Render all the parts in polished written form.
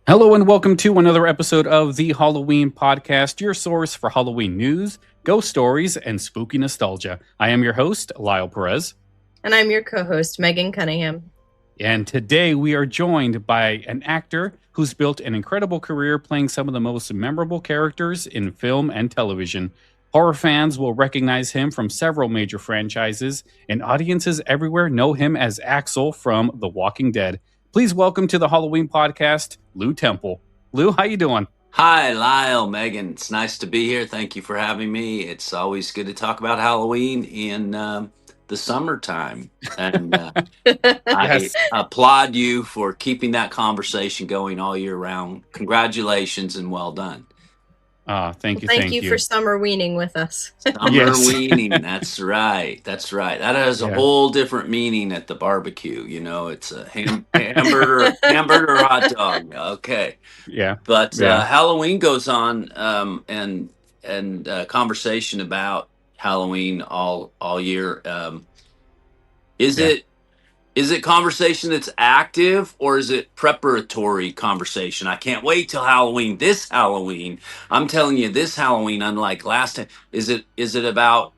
Hello and welcome to another episode of the Halloween Podcast, your source for Halloween news, ghost stories, and spooky nostalgia. I am your host, Lyle Perez. And I'm your co-host, Megan Cunningham. And today we are joined by an actor who's built an incredible career playing some of the most memorable characters in film and television. Horror fans will recognize him from several major franchises, and audiences everywhere know him as Axel from The Walking Dead. Please welcome to the Halloween Podcast, Lew Temple. Lew, how you doing? Hi, Lyle, Megan. It's nice to be here. Thank you for having me. It's always good to talk about Halloween in the summertime. And Yes. I applaud you for keeping that conversation going all year round. Congratulations and well done. Thank you. Thank you for summer weening with us. Summer weaning. That's right. That's right. That has a whole different meaning at the barbecue. You know, it's a hamburger or hot dog. Okay. Yeah. But Halloween goes on, and conversation about Halloween all year. Is it conversation that's active, or is it preparatory conversation? I can't wait till Halloween. This Halloween, I'm telling you, this Halloween, unlike last time, is it about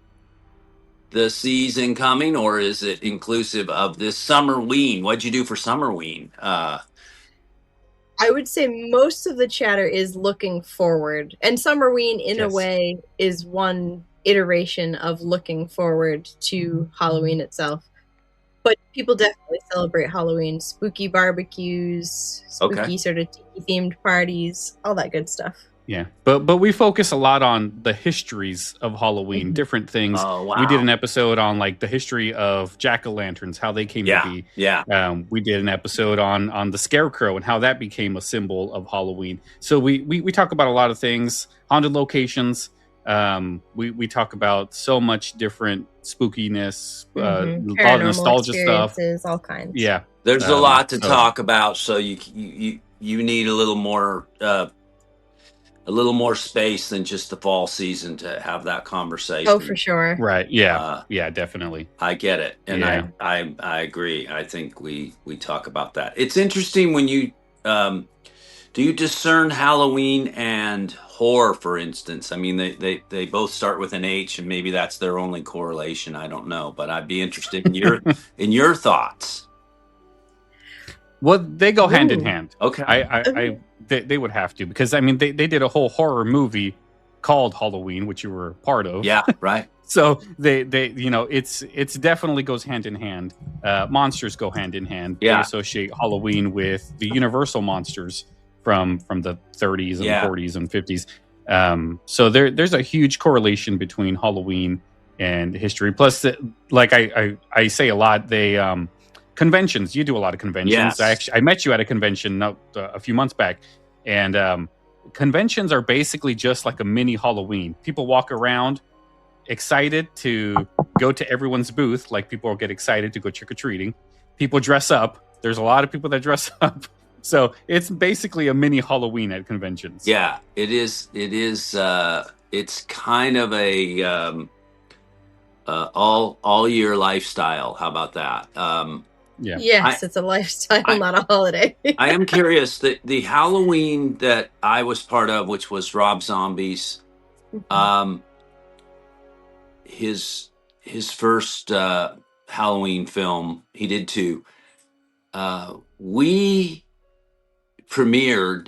the season coming, or is it inclusive of this Summerween? What'd you do for Summerween? I would say most of the chatter is looking forward, and Summerween, in a way, is one iteration of looking forward to Halloween itself. But people definitely celebrate Halloween. Spooky barbecues, spooky sort of tiki-themed parties, all that good stuff. Yeah, but we focus a lot on the histories of Halloween, different things. Oh, wow. We did an episode on like the history of jack-o'-lanterns, how they came to be. Yeah. We did an episode on the scarecrow and how that became a symbol of Halloween. So we talk about a lot of things, haunted locations. We talk about so much different spookiness, a lot of nostalgia stuff, all kinds. Yeah, there's a lot to talk about. So you need a little more space than just the fall season to have that conversation. Oh, for sure. Right. Yeah. Definitely. I get it. And I agree. I think we talk about that. It's interesting when you, do you discern Halloween and horror, for instance? I mean, they both start with an H, and maybe that's their only correlation. I don't know, but I'd be interested in your thoughts. Well, they go hand in hand. Okay. They would have to, because I mean they did a whole horror movie called Halloween, which you were part of. Yeah, right. So they it's definitely goes hand in hand. Monsters go hand in hand. Yeah. They associate Halloween with the Universal monsters from the 30s and 40s and 50s. So there's a huge correlation between Halloween and history. Plus, like I say a lot, they conventions. You do a lot of conventions. Yes. I met you at a convention a few months back, and conventions are basically just like a mini Halloween. People walk around excited to go to everyone's booth, like people get excited to go trick-or-treating. People dress up. There's a lot of people that dress up. So it's basically a mini Halloween at conventions. Yeah, it is. It's kind of a all year lifestyle. How about that? Yeah. Yes, it's a lifestyle, not a holiday. I am curious that the Halloween that I was part of, which was Rob Zombie's, his first Halloween film, he did two. We premiered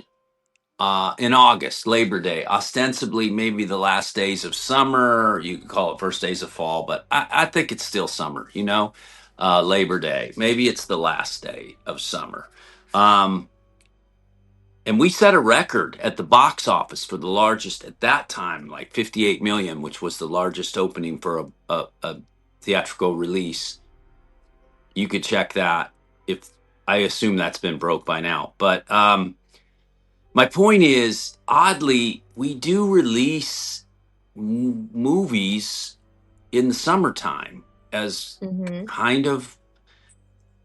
in August, Labor Day, ostensibly maybe the last days of summer. You could call it first days of fall, but I think it's still summer, Labor Day. Maybe it's the last day of summer. And we set a record at the box office for the largest at that time, like 58 million, which was the largest opening for a theatrical release. You could check that. I assume that's been broke by now. But my point is, oddly, we do release movies in the summertime as Mm-hmm. kind of.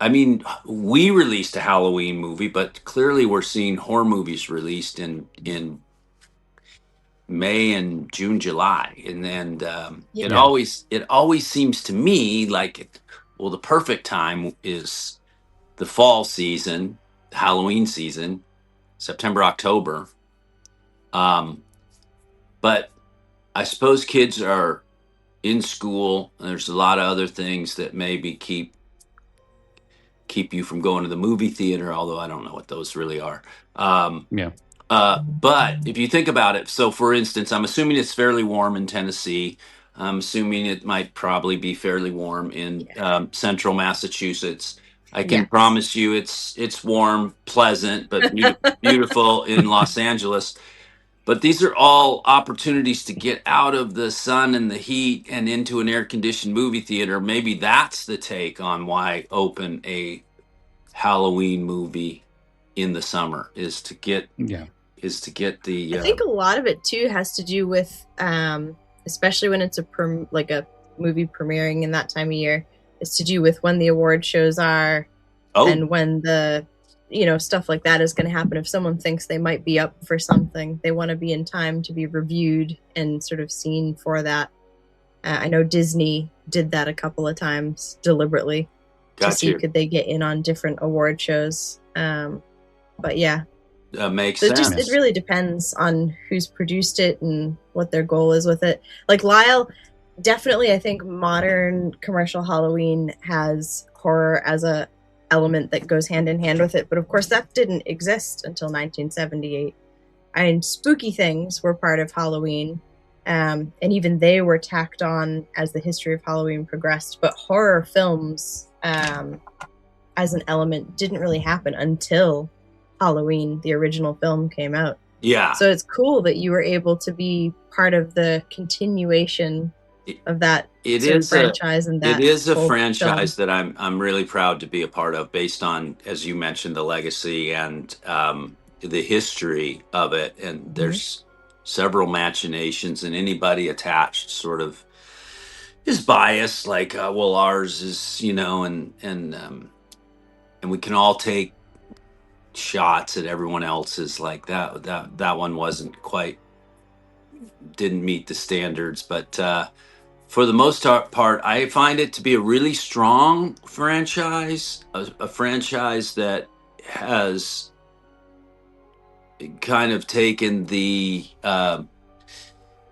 I mean, we released a Halloween movie, but clearly we're seeing horror movies released in May and June, July, and it Yeah. Yeah. always seems to me like, well, the perfect time is the fall season, Halloween season, September, October. But I suppose kids are in school, and there's a lot of other things that maybe keep you from going to the movie theater. Although I don't know what those really are. Um, Yeah. but if you think about it, so for instance, I'm assuming it's fairly warm in Tennessee. I'm assuming it might probably be fairly warm in Yeah. central Massachusetts. I can Yes. promise you it's warm, pleasant, but beautiful in Los Angeles. But these are all opportunities to get out of the sun and the heat and into an air conditioned movie theater. Maybe that's the take on why open a Halloween movie in the summer Yeah. is to get I the think a lot of it too has to do with, especially when it's like a movie premiering in that time of year, is to do with when the award shows are, oh and when the stuff like that is going to happen. If someone thinks they might be up for something, they want to be in time to be reviewed and sort of seen for that. I know Disney did that a couple of times deliberately to got see you could they get in on different award shows. But yeah, makes so it sense. really depends on who's produced it and what their goal is with it. Like Lyle, definitely, I think modern commercial Halloween has horror as a element that goes hand in hand with it. But of course, that didn't exist until 1978. And spooky things were part of Halloween, and even they were tacked on as the history of Halloween progressed. But horror films, as an element, didn't really happen until Halloween, the original film, came out. Yeah, So it's cool that you were able to be part of the continuation it, of that it sort of is a franchise and it that is a whole film. franchise that I'm really proud to be a part of, based on, as you mentioned, the legacy and the history of it. And Mhm. there's several machinations, and anybody attached sort of is biased. Like, well, ours is, and we can all take shots at everyone else's, like that one wasn't quite, didn't meet the standards. But for the most part, I find it to be a really strong franchise, a franchise that has kind of taken the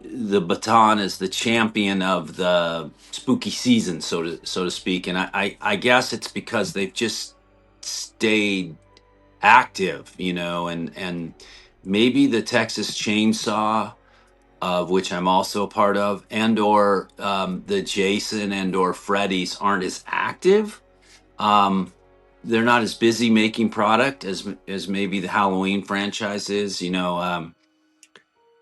baton as the champion of the spooky season, so to speak. And I guess it's because they've just stayed active, and maybe the Texas Chainsaw, of which I'm also a part of, and or the Jason and or Freddy's aren't as active. Um, they're not as busy making product as maybe the Halloween franchise is.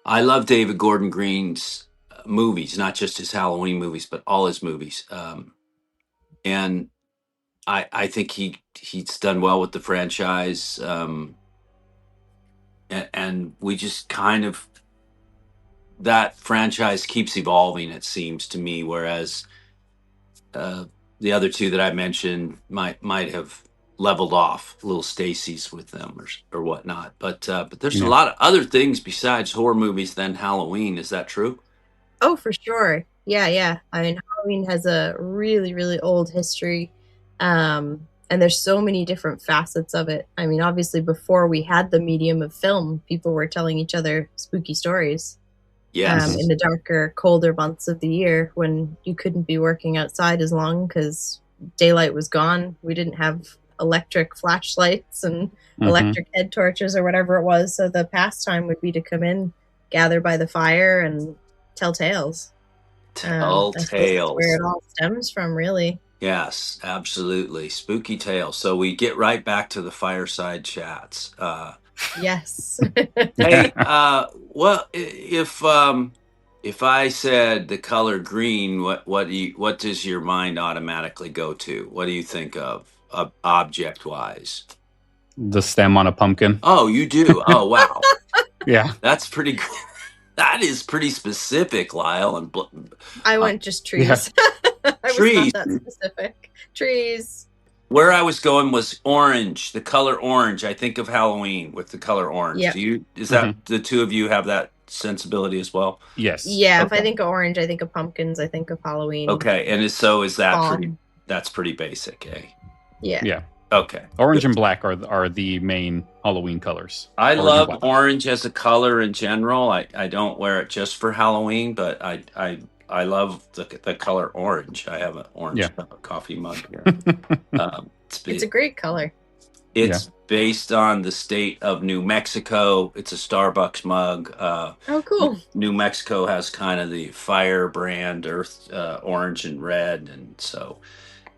I love David Gordon Green's movies, not just his Halloween movies, but all his movies. And I think he's done well with the franchise. And we just kind of, that franchise keeps evolving, it seems to me, whereas uh, the other two that I mentioned might have leveled off, little Stacy's with them or whatnot. But there's a Yeah. lot of other things besides horror movies than Halloween. Is that true? Oh, for sure. Yeah, yeah. I mean, Halloween has a really, really old history. And there's so many different facets of it. I mean, obviously, before we had the medium of film, people were telling each other spooky stories, Hmm. in Yes. the darker, colder months of the year when you couldn't be working outside as long because daylight was gone. We didn't have electric flashlights and Hmm. electric head torches or whatever it was. So the pastime would be to come in, gather by the fire, and tell tales. Tell I suppose that's where tales. it all stems from, really. Yes, absolutely. Spooky tales. So we get right back to the fireside chats. Yes. Hey, well, if I said the color green, what does your mind automatically go to? What do you think of? object wise? The stem on a pumpkin. Oh, you do. Oh, wow. Yeah. That's pretty good. That is pretty specific, Lyle. And I went just trees. I was trees. not that specific. Trees. Where I was going was orange, the color orange. I think of Halloween with the color orange. Yep. Is that the two of you have that sensibility as well? Yes. Yeah, if I think of orange, I think of pumpkins, I think of Halloween. Okay, and is that Fall. that's pretty basic, eh? Yeah. Yeah. Okay. Orange and black are the main Halloween colors. I love orange as a color in general. I don't wear it just for Halloween, but I love the color orange. I have an orange coffee mug here. It's a great color. It's based on the state of New Mexico. It's a Starbucks mug. Oh, cool. New Mexico has kind of the firebrand earth, orange and red, and so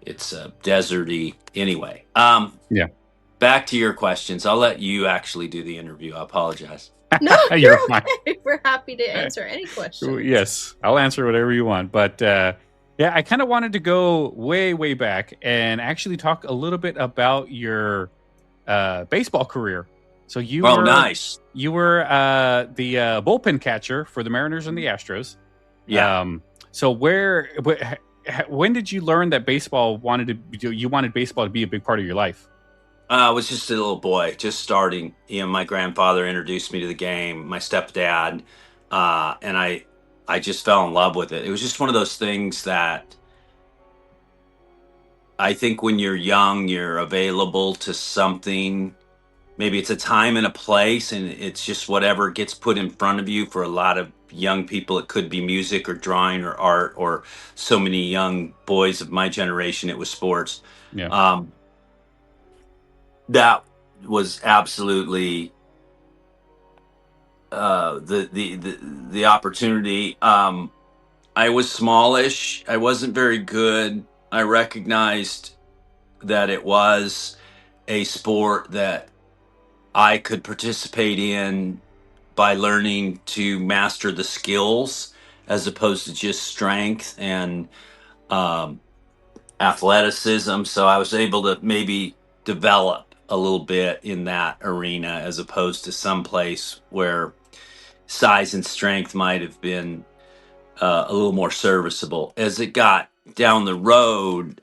it's deserty. Anyway, back to your questions. I'll let you actually do the interview. I apologize. No, you're okay. We're happy to answer any questions. Yes, I'll answer whatever you want. But I kind of wanted to go way, way back and actually talk a little bit about your baseball career. So you were nice. You were the bullpen catcher for the Mariners and the Astros. Yeah. So when did you learn that you wanted baseball to be a big part of your life? I was just a little boy, just starting. My grandfather introduced me to the game, my stepdad, and I just fell in love with it. It was just one of those things that I think when you're young, you're available to something. Maybe it's a time and a place, and it's just whatever gets put in front of you. For a lot of young people, it could be music or drawing or art, or so many young boys of my generation, it was sports. Yeah. That was absolutely the opportunity. I was smallish. I wasn't very good. I recognized that it was a sport that I could participate in by learning to master the skills as opposed to just strength and athleticism. So I was able to maybe develop a little bit in that arena as opposed to some place where size and strength might have been a little more serviceable. As it got down the road,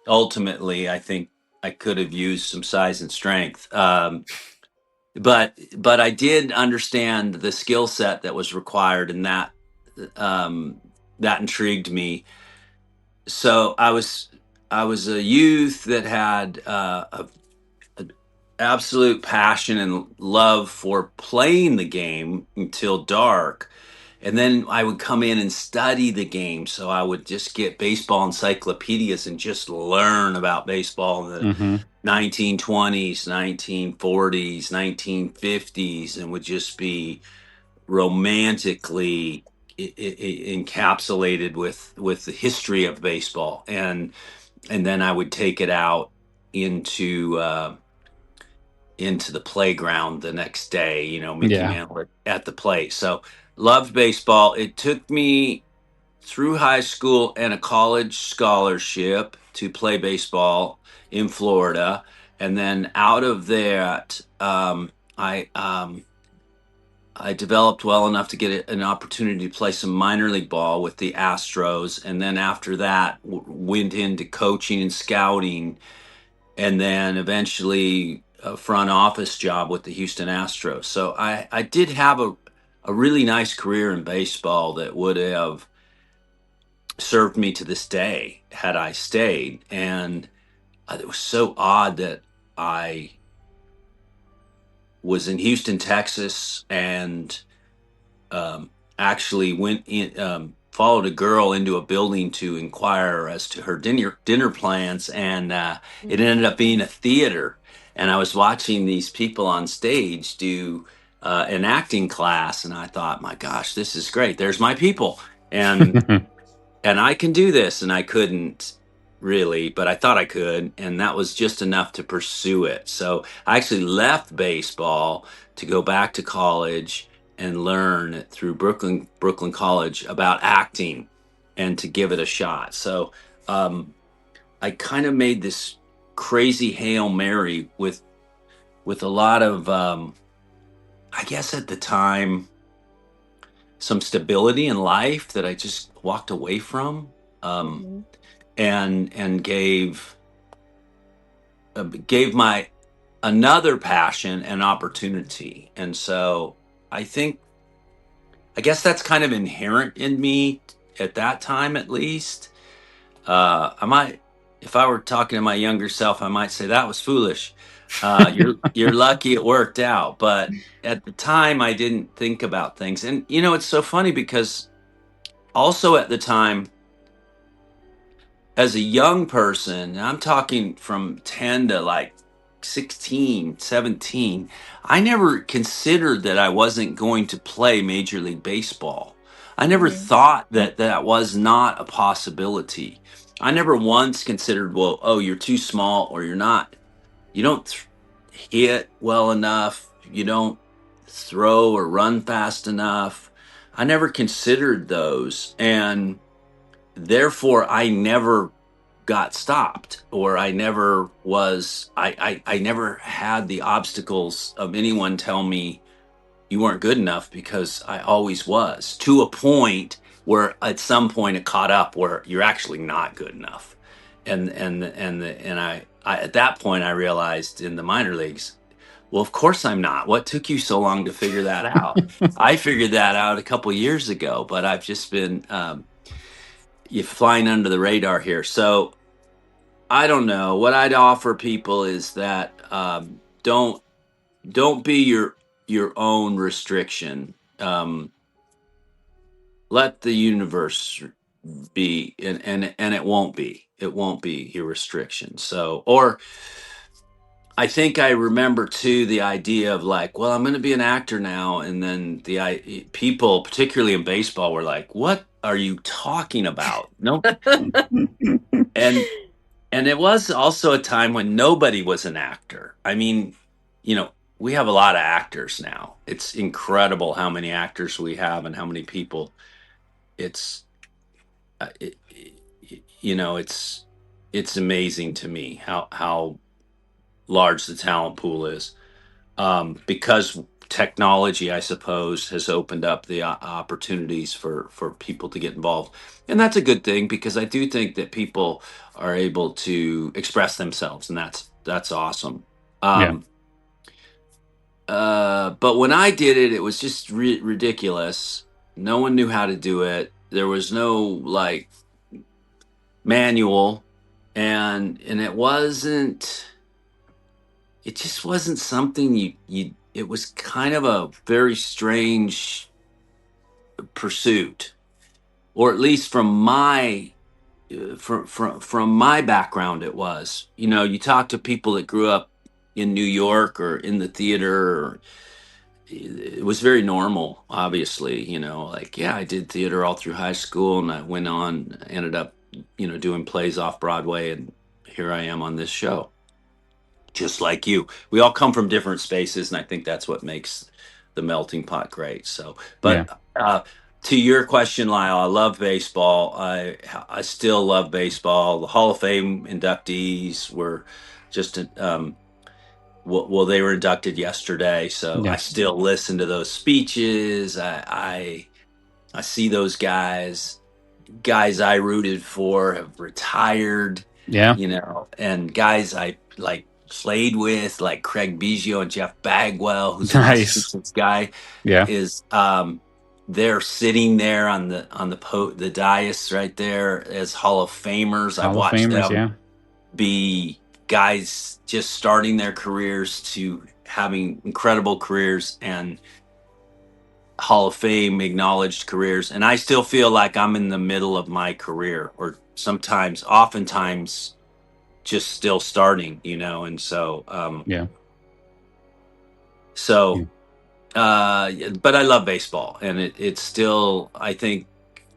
ultimately, I think I could have used some size and strength. But I did understand the skill set that was required, and that intrigued me. So I was a youth that had a absolute passion and love for playing the game until dark. And then I would come in and study the game. So I would just get baseball encyclopedias and just learn about baseball in the 1920s, 1940s, 1950s, and would just be romantically encapsulated with the history of baseball. And then I would take it out into the playground the next day, Mickey Mantle at the plate. So loved baseball. It took me through high school and a college scholarship to play baseball in Florida. And then out of that, I developed well enough to get an opportunity to play some minor league ball with the Astros. And then after that, went into coaching and scouting, and then eventually a front office job with the Houston Astros. So I did have a really nice career in baseball that would have served me to this day had I stayed. And it was so odd that I was in Houston, Texas, and actually went in, followed a girl into a building to inquire as to her dinner plans, and it ended up being a theater. And I was watching these people on stage do an acting class, and I thought, my gosh, this is great. There's my people, and and I can do this. And I couldn't really, but I thought I could, and that was just enough to pursue it. So I actually left baseball to go back to college and learn through Brooklyn College about acting and to give it a shot. So I kind of made this crazy Hail Mary with a lot of, I guess at the time, some stability in life that I just walked away from, Mhm. and gave my another passion an opportunity. And so I think, I guess that's kind of inherent in me at that time, at least. I might, if I were talking to my younger self, I might say that was foolish. You're lucky it worked out, but at the time I didn't think about things. And it's so funny because also at the time, as a young person, and I'm talking from 10 to like 16, 17, I never considered that I wasn't going to play Major League Baseball. I never Mhm. thought that that was not a possibility. I never once considered, well, oh, you're too small, or you don't hit well enough, you don't throw or run fast enough. I never considered those. And therefore I never got stopped, or I never was I never had the obstacles of anyone tell me you weren't good enough, because I always was, to a point where at some point it caught up where you're actually not good enough. And at that point I realized in the minor leagues, well, of course I'm not. What took you so long to figure that out? I figured that out a couple years ago, but I've just been you flying under the radar here. So I don't know. What I'd offer people is that, don't be your own restriction. Let the universe be, and it won't be. It won't be your restriction. So, or I think I remember too the idea of like, well, I'm going to be an actor now, and then people, particularly in baseball, were like, "What are you talking about?" No, and it was also a time when nobody was an actor. I mean, we have a lot of actors now. It's incredible how many actors we have and how many people. It's it's amazing to me how large the talent pool is, because technology, I suppose, has opened up the opportunities for people to get involved, and that's a good thing, because I do think that people are able to express themselves, and that's awesome. Yeah. But when I did it, it was just ridiculous. No one knew how to do it. There was no like manual, and it just wasn't something it was kind of a very strange pursuit, or at least from my from my background it was. You talk to people that grew up in New York or in the theater, or it was very normal, obviously. Like, yeah, I did theater all through high school, and I went on, ended up doing plays off Broadway, and here I am on this show, just like you. We all come from different spaces, and I think that's what makes the melting pot great. So, Yeah. but to your question, Lyle, I love baseball. I still love baseball. The Hall of Fame inductees were just well, they were inducted yesterday, so I Yeah. still listen to those speeches. I see those guys I rooted for have retired, Yeah. and guys I like played with, like Craig Biggio and Jeff Bagwell, who's a Nice. Massachusetts guy, Yeah. is they're sitting there on the dais right there as Hall of Famers. I've Hall of watched Famers. them Yeah. be guys just starting their careers to having incredible careers and Hall of Fame acknowledged careers. And I still feel like I'm in the middle of my career, or oftentimes just still starting, and so Yeah. Yeah. so but I love baseball, and it's still, I think,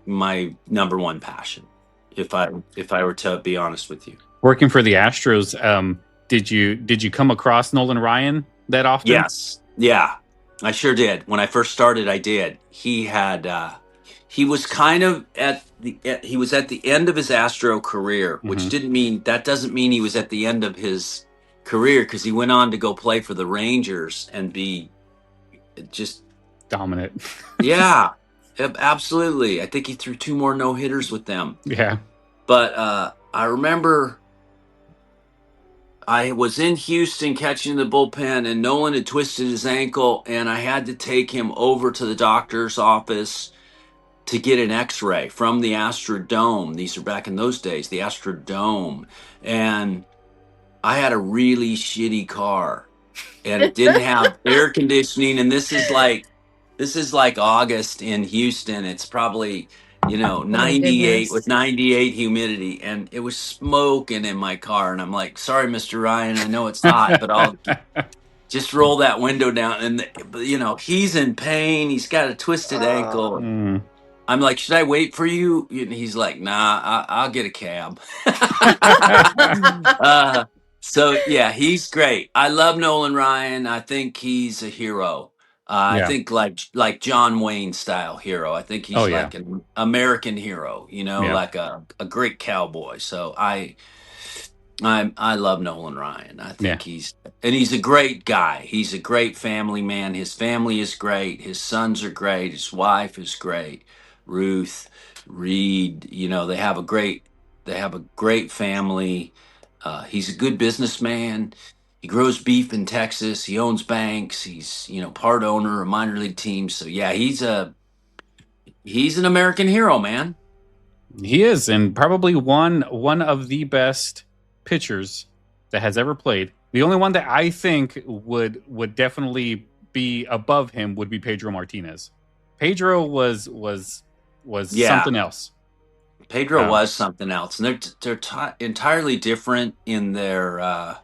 my number one passion, if I were to be honest with you. Working for the Astros, did you come across Nolan Ryan that often? Yes. Yeah, I sure did. When I first started, I did. he was kind of he was at the end of his Astro career, which doesn't mean he was at the end of his career, because he went on to go play for the Rangers and be just dominant. Yeah, absolutely. I think he threw 2 more no-hitters with them. Yeah. But I remember I was in Houston catching the bullpen, and Nolan had twisted his ankle, and I had to take him over to the doctor's office to get an X-ray from the Astrodome. These are back in those days, the Astrodome. And I had a really shitty car, and it didn't have air conditioning. And this is like August in Houston. It's probably, Oh my 98 with goodness. 98 humidity, and it was smoking in my car. And I'm like, sorry, Mr. Ryan, I know it's hot, but I'll just roll that window down. And he's in pain. He's got a twisted ankle. Mm. I'm like, should I wait for you? And he's like, nah, I'll get a cab. So yeah, he's great. I love Nolan Ryan. I think he's a hero. I Yeah. think like John Wayne style hero. I think Oh, he's yeah. like an American hero, Yeah. like a great cowboy. So I love Nolan Ryan. I think Yeah. he's a great guy. He's a great family man. His family is great. His sons are great. His wife is great. Ruth, Reed, they have a great family. He's a good businessman. He grows beef in Texas. He owns banks. He's, part owner of minor league teams. So yeah, he's an American hero, man. He is, and probably one of the best pitchers that has ever played. The only one that I think would definitely be above him would be Pedro Martinez. Pedro was Yeah. something else. Pedro was something else, and they're entirely different in their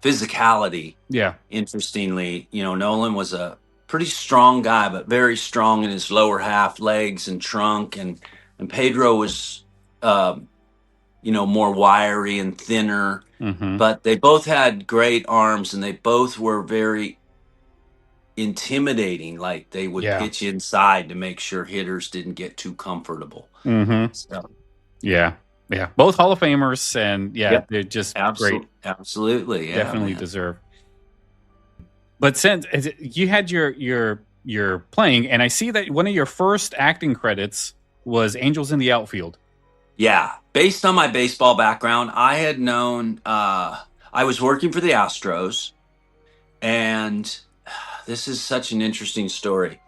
physicality. Yeah. Interestingly, Nolan was a pretty strong guy, but very strong in his lower half, legs and trunk, and Pedro was, more wiry and thinner. Mm-hmm. But they both had great arms, and they both were very intimidating. Like they would pitch inside to make sure hitters didn't get too comfortable. Mm-hmm. So. Yeah. Both Hall of Famers, and they're just great. Absolutely, yeah, definitely man. deserve. But since you had your playing, and I see that one of your first acting credits was Angels in the Outfield. Yeah, based on my baseball background, I had known I was working for the Astros, and this is such an interesting story.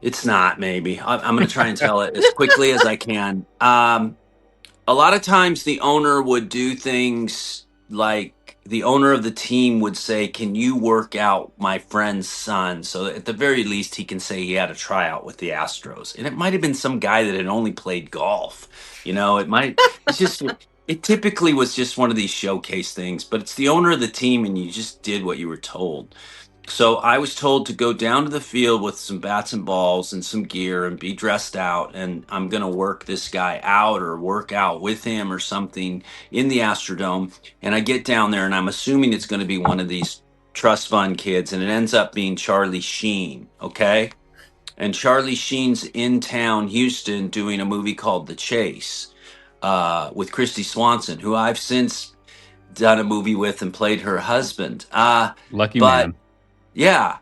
It's not, maybe. I'm going to try and tell it as quickly as I can. A lot of times the owner would do things like the owner of the team would say, can you work out my friend's son? So at the very least, he can say he had a tryout with the Astros. And it might have been some guy that had only played golf. It typically was just one of these showcase things, but it's the owner of the team, and you just did what you were told. So I was told to go down to the field with some bats and balls and some gear and be dressed out, and I'm going to work this guy out or work out with him or something in the Astrodome. And I get down there, and I'm assuming it's going to be one of these trust fund kids, and it ends up being Charlie Sheen, okay? And Charlie Sheen's in town, Houston, doing a movie called The Chase with Christy Swanson, who I've since done a movie with and played her husband. Lucky man. Yeah.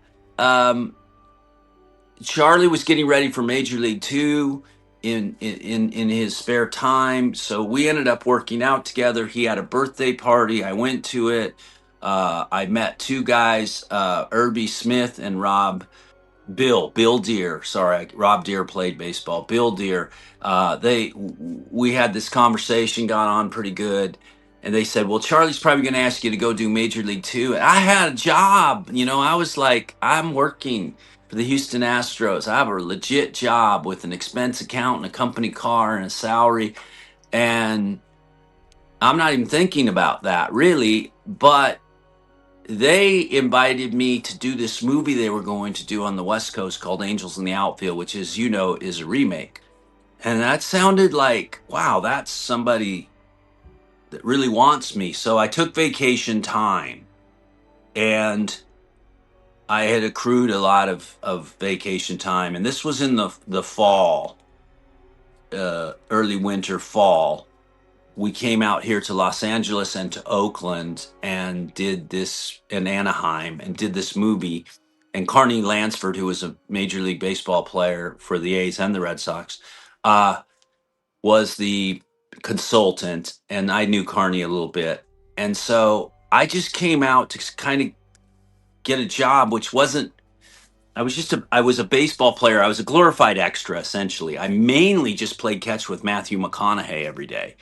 Charlie was getting ready for Major League 2 in his spare time. So we ended up working out together. He had a birthday party. I went to it. I met 2 guys, Irby Smith and Bill Deere. Sorry, Rob Deere played baseball. Bill Deere. We had this conversation, got on pretty good. And they said, well, Charlie's probably going to ask you to go do Major League 2. And I had a job. I was like, I'm working for the Houston Astros. I have a legit job with an expense account and a company car and a salary. And I'm not even thinking about that, really. But they invited me to do this movie they were going to do on the West Coast called Angels in the Outfield, which is a remake. And that sounded like, wow, that's somebody that really wants me. So I took vacation time, and I had accrued a lot of vacation time, and this was in the fall, early winter fall. We came out here to Los Angeles and to Oakland and did this in Anaheim and did this movie. And Carney Lansford, who was a Major League Baseball player for the A's and the Red Sox, was the consultant, and I knew Carney a little bit. And so I just came out to kind of get a job, which wasn't, I was a baseball player. I was a glorified extra, essentially. I mainly just played catch with Matthew McConaughey every day,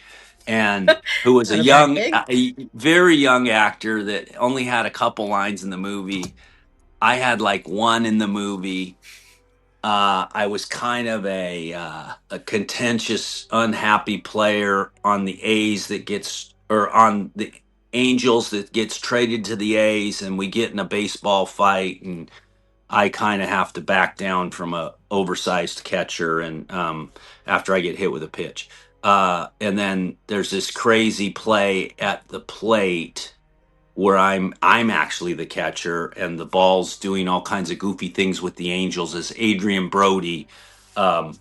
and who was Not a bad gig. a very young actor that only had a couple lines in the movie. I had like one in the movie. I was kind of a contentious, unhappy player on the A's that gets, or on the Angels that gets traded to the A's, and we get in a baseball fight, and I kind of have to back down from a oversized catcher, and after I get hit with a pitch, and then there's this crazy play at the plate where I'm actually the catcher, and the ball's doing all kinds of goofy things with the Angels as Adrian Brody um,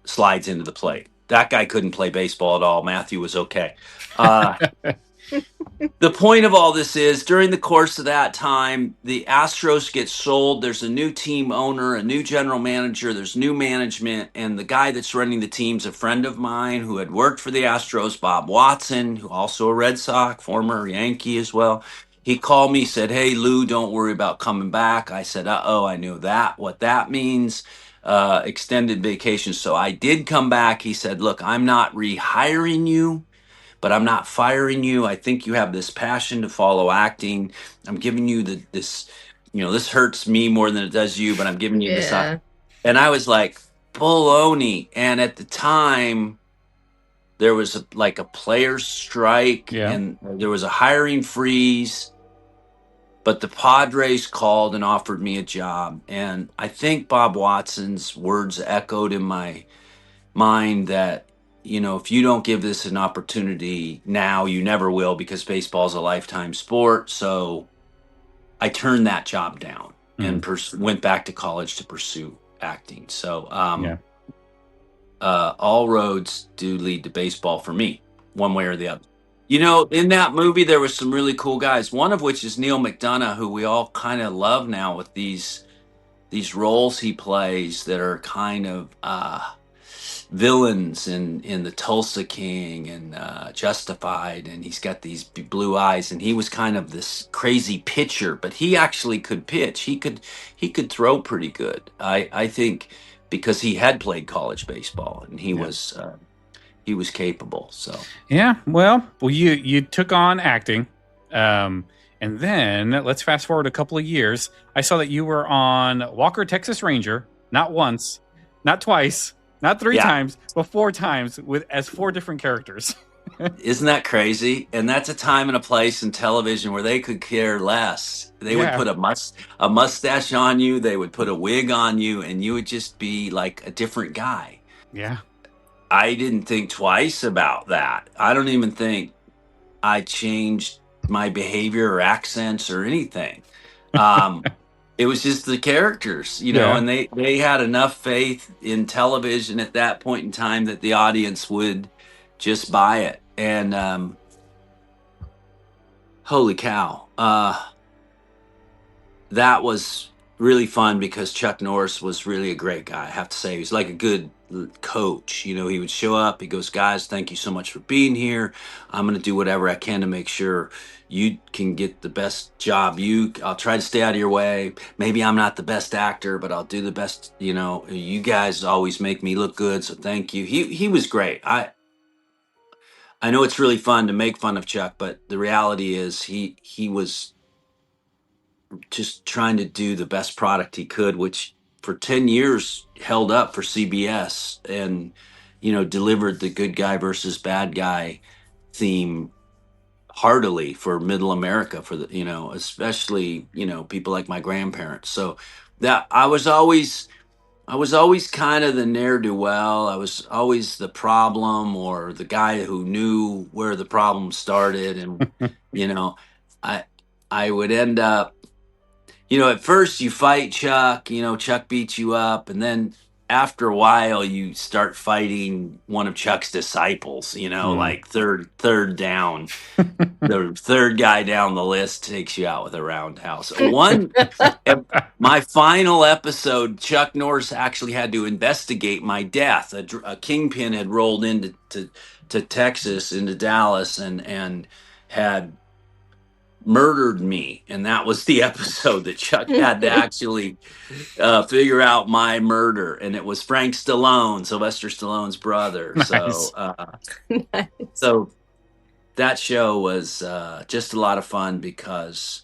slides into the plate. That guy couldn't play baseball at all. Matthew was okay. The point of all this is during the course of that time, the Astros get sold. There's a new team owner, a new general manager, there's new management, and the guy that's running the team's a friend of mine who had worked for the Astros, Bob Watson, who also a Red Sox, former Yankee as well. He called me, said, "Hey Lou, don't worry about coming back." I said, "Uh-oh, I knew that, what that means." Extended vacation. So I did come back. He said, "Look, I'm not rehiring you, but I'm not firing you. I think you have this passion to follow acting. I'm giving you this, this hurts me more than it does you, but I'm giving you this." Yeah. And I was like, baloney. And at the time, there was like a players' strike, Yeah. and there was a hiring freeze. But the Padres called and offered me a job. And I think Bob Watson's words echoed in my mind that, if you don't give this an opportunity now, you never will, because baseball is a lifetime sport. So I turned that job down and went back to college to pursue acting. So Yeah. all roads do lead to baseball for me, one way or the other. In that movie, there was some really cool guys, one of which is Neil McDonough, who we all kind of love now with these roles he plays that are kind of villains in the Tulsa King and Justified, and he's got these blue eyes, and he was kind of this crazy pitcher, but he actually could pitch. He could throw pretty good. I think because he had played college baseball, and he was capable. So Yeah. Well, you took on acting. And then let's fast forward a couple of years. I saw that you were on Walker, Texas Ranger, not once, not twice, not three yeah, times, but four times as four different characters. isn't that crazy? And that's a time and a place in television where they could care less. They would Yeah. put a mustache on you, they would put a wig on you, and you would just be like a different guy. Yeah. I didn't think twice about that. I don't even think I changed my behavior or accents or anything. It was just the characters, Yeah. and they had enough faith in television at that point in time that the audience would just buy it. And holy cow, that was really fun because Chuck Norris was really a great guy. I have to say, he was like a good coach. He would show up. He goes, "Guys, thank you so much for being here. I'm going to do whatever I can to make sure you can get the best job. I'll try to stay out of your way. Maybe I'm not the best actor, but I'll do the best. You guys always make me look good, so thank you." He was great. I know it's really fun to make fun of Chuck, but the reality is he was just trying to do the best product he could, which for 10 years held up for CBS, and delivered the good guy versus bad guy theme heartily for middle America, for the especially people like my grandparents. So that I was always kind of the ne'er-do-well. I was always the problem, or the guy who knew where the problem started, and you know I I would end up at first you fight Chuck, Chuck beats you up, and then after a while you start fighting one of Chuck's disciples, Mm. like third down. The third guy down the list takes you out with a roundhouse. My final episode, Chuck Norris actually had to investigate my death. A kingpin had rolled into to Texas, into Dallas, and had murdered me, and that was the episode that Chuck had to actually figure out my murder, and it was Frank Stallone, Sylvester Stallone's brother. Nice. Nice. So that show was just a lot of fun because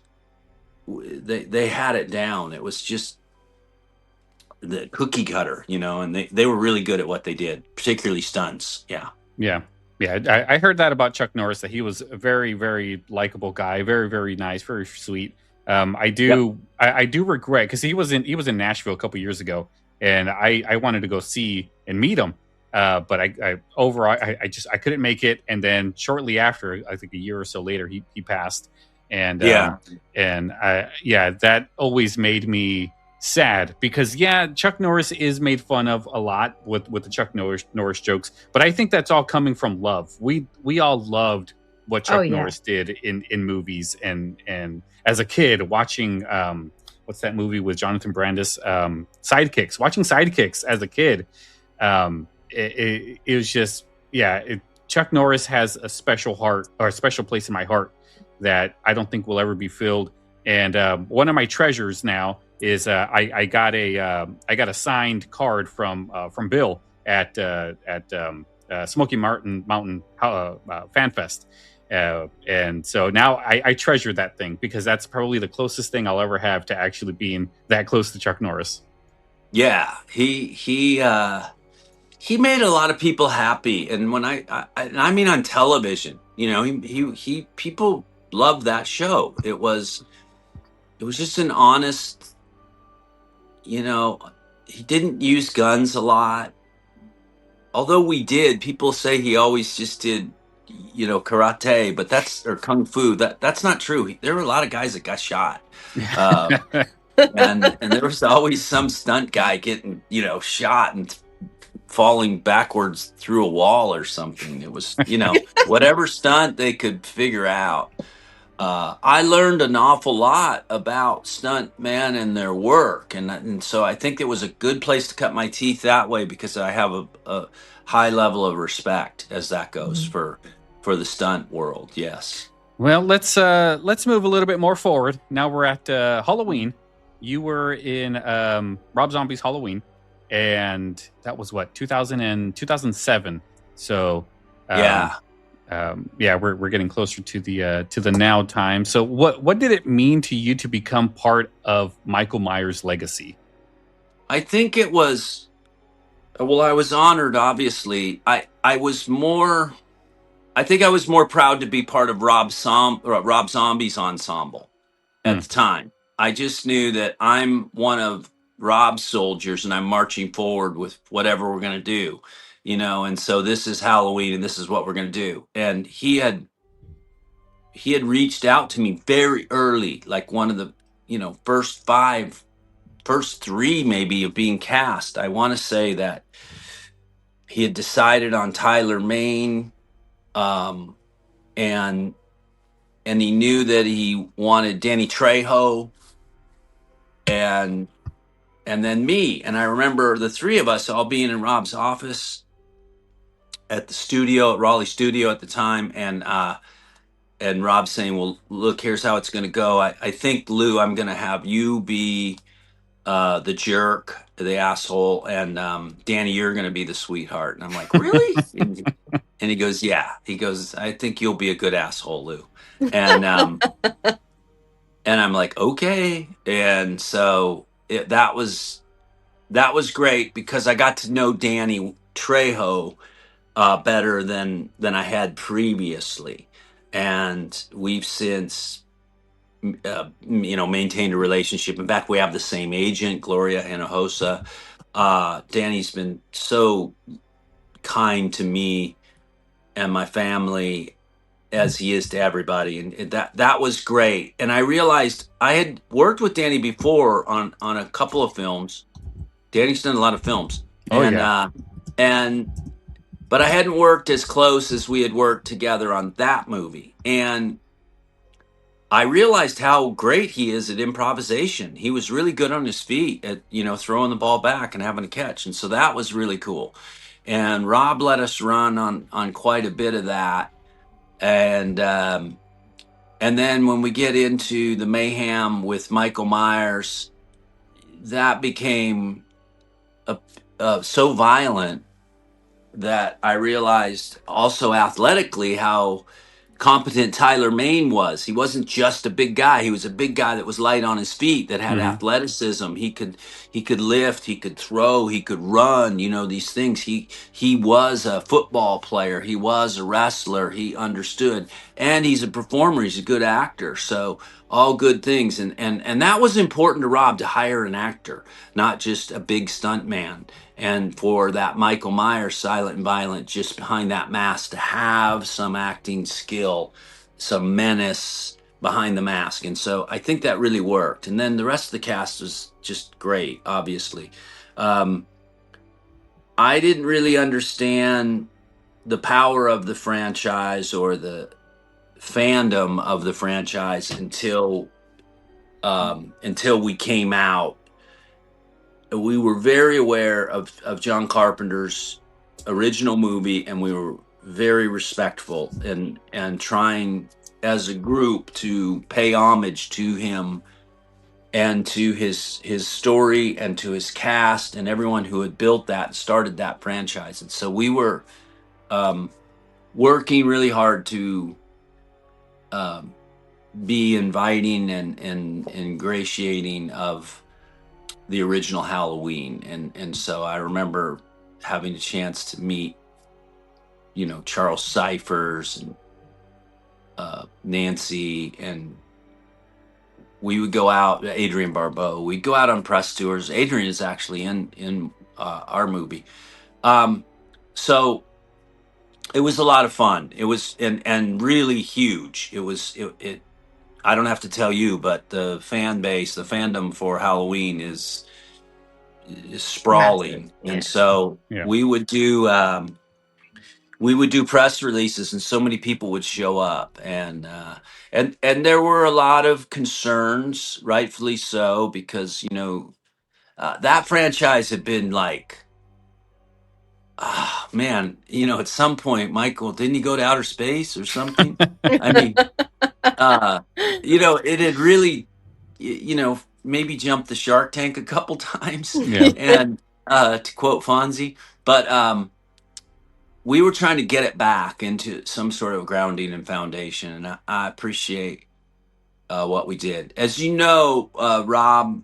they had it down. It was just the cookie cutter, and they were really good at what they did, particularly stunts. Yeah. Yeah. Yeah. I heard that about Chuck Norris, that he was a very, very likable guy, very, very nice, very sweet. I Yep. do regret, because he was in Nashville a couple years ago, and I wanted to go see and meet him. But I couldn't make it. And then shortly after, I think a year or so later, he passed. And Yeah. that always made me sad, because Chuck Norris is made fun of a lot with the Chuck Norris jokes, but I think that's all coming from love. We all loved what Chuck Norris did in movies, and as a kid watching what's that movie with Jonathan Brandis, Sidekicks, watching Sidekicks as a kid, it was just Chuck Norris has a special heart, or a special place in my heart, that I don't think will ever be filled. And one of my treasures now is I got a signed card from Bill at Smoky Mountain Fan Fest, and so now I treasure that thing, because that's probably the closest thing I'll ever have to actually being that close to Chuck Norris. Yeah. He made a lot of people happy, and when I mean on television, he people loved that show. It was just an honest, he didn't use guns a lot. Although we did, people say he always just did, karate, but or kung fu. That's not true. There were a lot of guys that got shot. Uh, and there was always some stunt guy getting, shot and falling backwards through a wall or something. It was, whatever stunt they could figure out. I learned an awful lot about stuntmen and their work, and so I think it was a good place to cut my teeth that way, because I have a high level of respect as that goes for the stunt world. Yes. Well, let's move a little bit more forward. Now we're at Halloween. You were in Rob Zombie's Halloween, and that was what, 2007. So we're getting closer to the now time. So what did it mean to you to become part of Michael Myers' legacy? I think it was, well, I was honored, obviously. I think I was more proud to be part of Rob Zombie's ensemble at the time. I just knew that I'm one of Rob's soldiers, and I'm marching forward with whatever we're going to do, and so this is Halloween, and this is what we're going to do. And he had reached out to me very early, like one of the, first three maybe of being cast. I want to say that he had decided on Tyler Mane, and he knew that he wanted Danny Trejo, and then me. And I remember the three of us all being in Rob's office at the studio, at Raleigh Studio at the time, and Rob saying, "Well, look, here's how it's going to go. I think, Lew, I'm going to have you be the jerk, the asshole, and Danny, you're going to be the sweetheart." And I'm like, "Really?" And he goes, "Yeah." He goes, "I think you'll be a good asshole, Lew." And and I'm like, "Okay." And so that was great, because I got to know Danny Trejo better than I had previously, and we've since maintained a relationship. In fact, we have the same agent, Gloria Hinojosa. Danny's been so kind to me and my family, as he is to everybody, and that was great. And I realized I had worked with Danny before on a couple of films. Danny's done a lot of films, Oh and yeah. and but I hadn't worked as close as we had worked together on that movie. And I realized how great he is at improvisation. He was really good on his feet at, throwing the ball back and having a catch. And so that was really cool. And Rob let us run on quite a bit of that. And then when we get into the mayhem with Michael Myers, that became so violent that I realized also athletically how competent Tyler Maine was. He wasn't just a big guy. He was a big guy that was light on his feet, that had Hmm. athleticism. He could lift, he could throw, he could run, these things. He was a football player, he was a wrestler, he understood. And he's a performer, he's a good actor. So all good things. And that was important to Rob, to hire an actor, not just a big stunt man. And for that Michael Myers, silent and violent, just behind that mask, to have some acting skill, some menace behind the mask. And so I think that really worked. And then the rest of the cast was just great, obviously. Um, I didn't really understand the power of the franchise or the fandom of the franchise until we came out. We were very aware of John Carpenter's original movie, and we were very respectful and trying as a group to pay homage to him and to his story and to his cast and everyone who had built that and started that franchise. And so we were um, working really hard to um, be inviting and ingratiating of the original Halloween. And so I remember having a chance to meet, Charles Cyphers and Nancy, and we would go out, Adrian Barbeau, we'd go out on press tours. Adrian is actually in our movie. So it was a lot of fun. It was and really huge. It I don't have to tell you, but the fan base, the fandom for Halloween is Massive. sprawling. Yeah. And so Yeah. we would do press releases, and so many people would show up, and there were a lot of concerns, rightfully so, because that franchise had been like, ah, man, at some point, Michael, didn't he go to outer space or something? I mean, uh it had really maybe jumped the shark tank a couple times, Yeah. and to quote Fonzie. But we were trying to get it back into some sort of grounding and foundation, and I appreciate what we did. As you know, Rob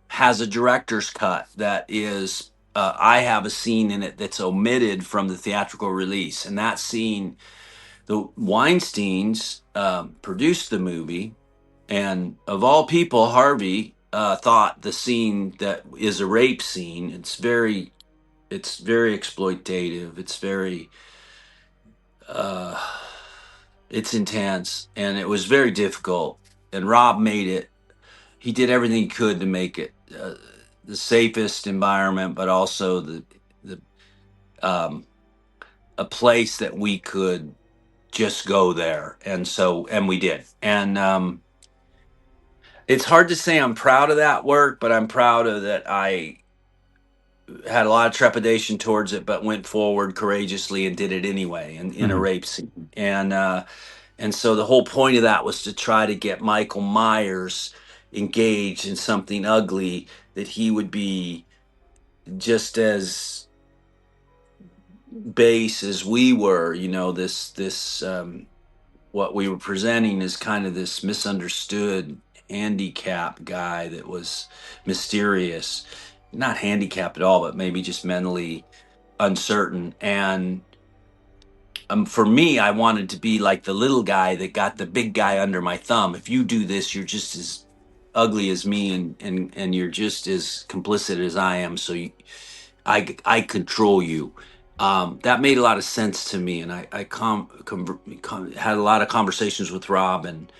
has a director's cut that is, I have a scene in it that's omitted from the theatrical release, and that scene, the Weinsteins produced the movie, and of all people, Harvey thought the scene that is a rape scene. It's very exploitative. Uh, it's intense, and it was very difficult. And Rob made it. He did everything he could to make it the safest environment, but also the um, a place that we could just go there. And we did. And it's hard to say I'm proud of that work, but I'm proud of that. I had a lot of trepidation towards it, but went forward courageously and did it anyway in a Hmm. rape scene. And so the whole point of that was to try to get Michael Myers engaged in something ugly, that he would be just as base as we were. This what we were presenting is kind of this misunderstood handicap guy that was mysterious, not handicapped at all, but maybe just mentally uncertain. And for me, I wanted to be like the little guy that got the big guy under my thumb. If you do this, you're just as ugly as me, and you're just as complicit as I am. So I control you. That made a lot of sense to me, and I had a lot of conversations with Rob and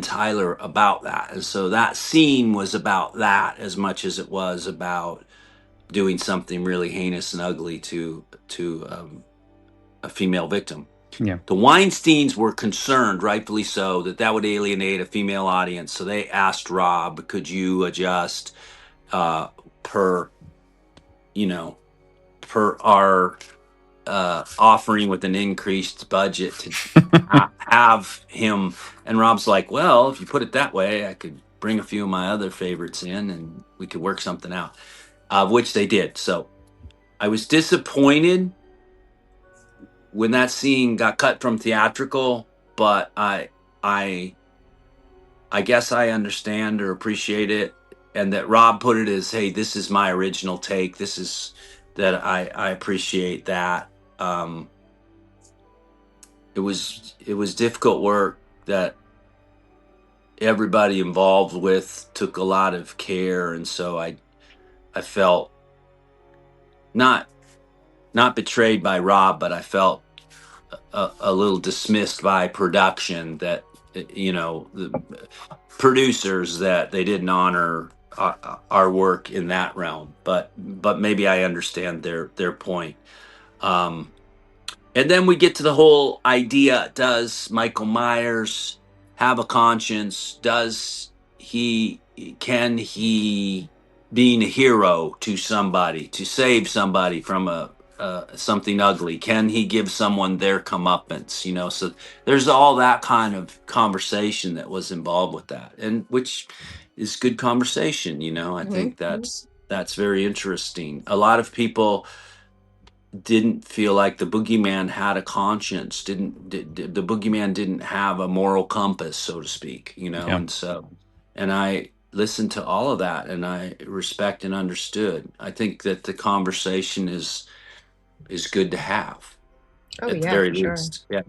Tyler about that, and so that scene was about that as much as it was about doing something really heinous and ugly to a female victim. Yeah. The Weinsteins were concerned, rightfully so, that that would alienate a female audience, so they asked Rob, "Could you adjust per you know per our offering with an increased budget to have him?" And Rob's like, "Well, if you put it that way, I could bring a few of my other favorites in and we could work something out," which they did. So I was disappointed when that scene got cut from theatrical, but I guess I understand or appreciate it, and that Rob put it as, "Hey, this is my original take. This is that I appreciate that." Um, it was difficult work that everybody involved with took a lot of care, and so I felt not not betrayed by Rob, but I felt a little dismissed by production, that the producers, that they didn't honor our work in that realm. But maybe I understand their point. Um, And then we get to the whole idea: does Michael Myers have a conscience? Can he, being a hero to somebody, to save somebody from something ugly, can he give someone their comeuppance? So there's all that kind of conversation that was involved with that, and which is good conversation. I think that's very interesting. A lot of people didn't feel like the boogeyman had a conscience, the boogeyman didn't have a moral compass, so to speak. Yeah. And I listened to all of that, and I respect and understood. I think that the conversation is good to have, Oh at the yeah, very for sure. least. Yeah.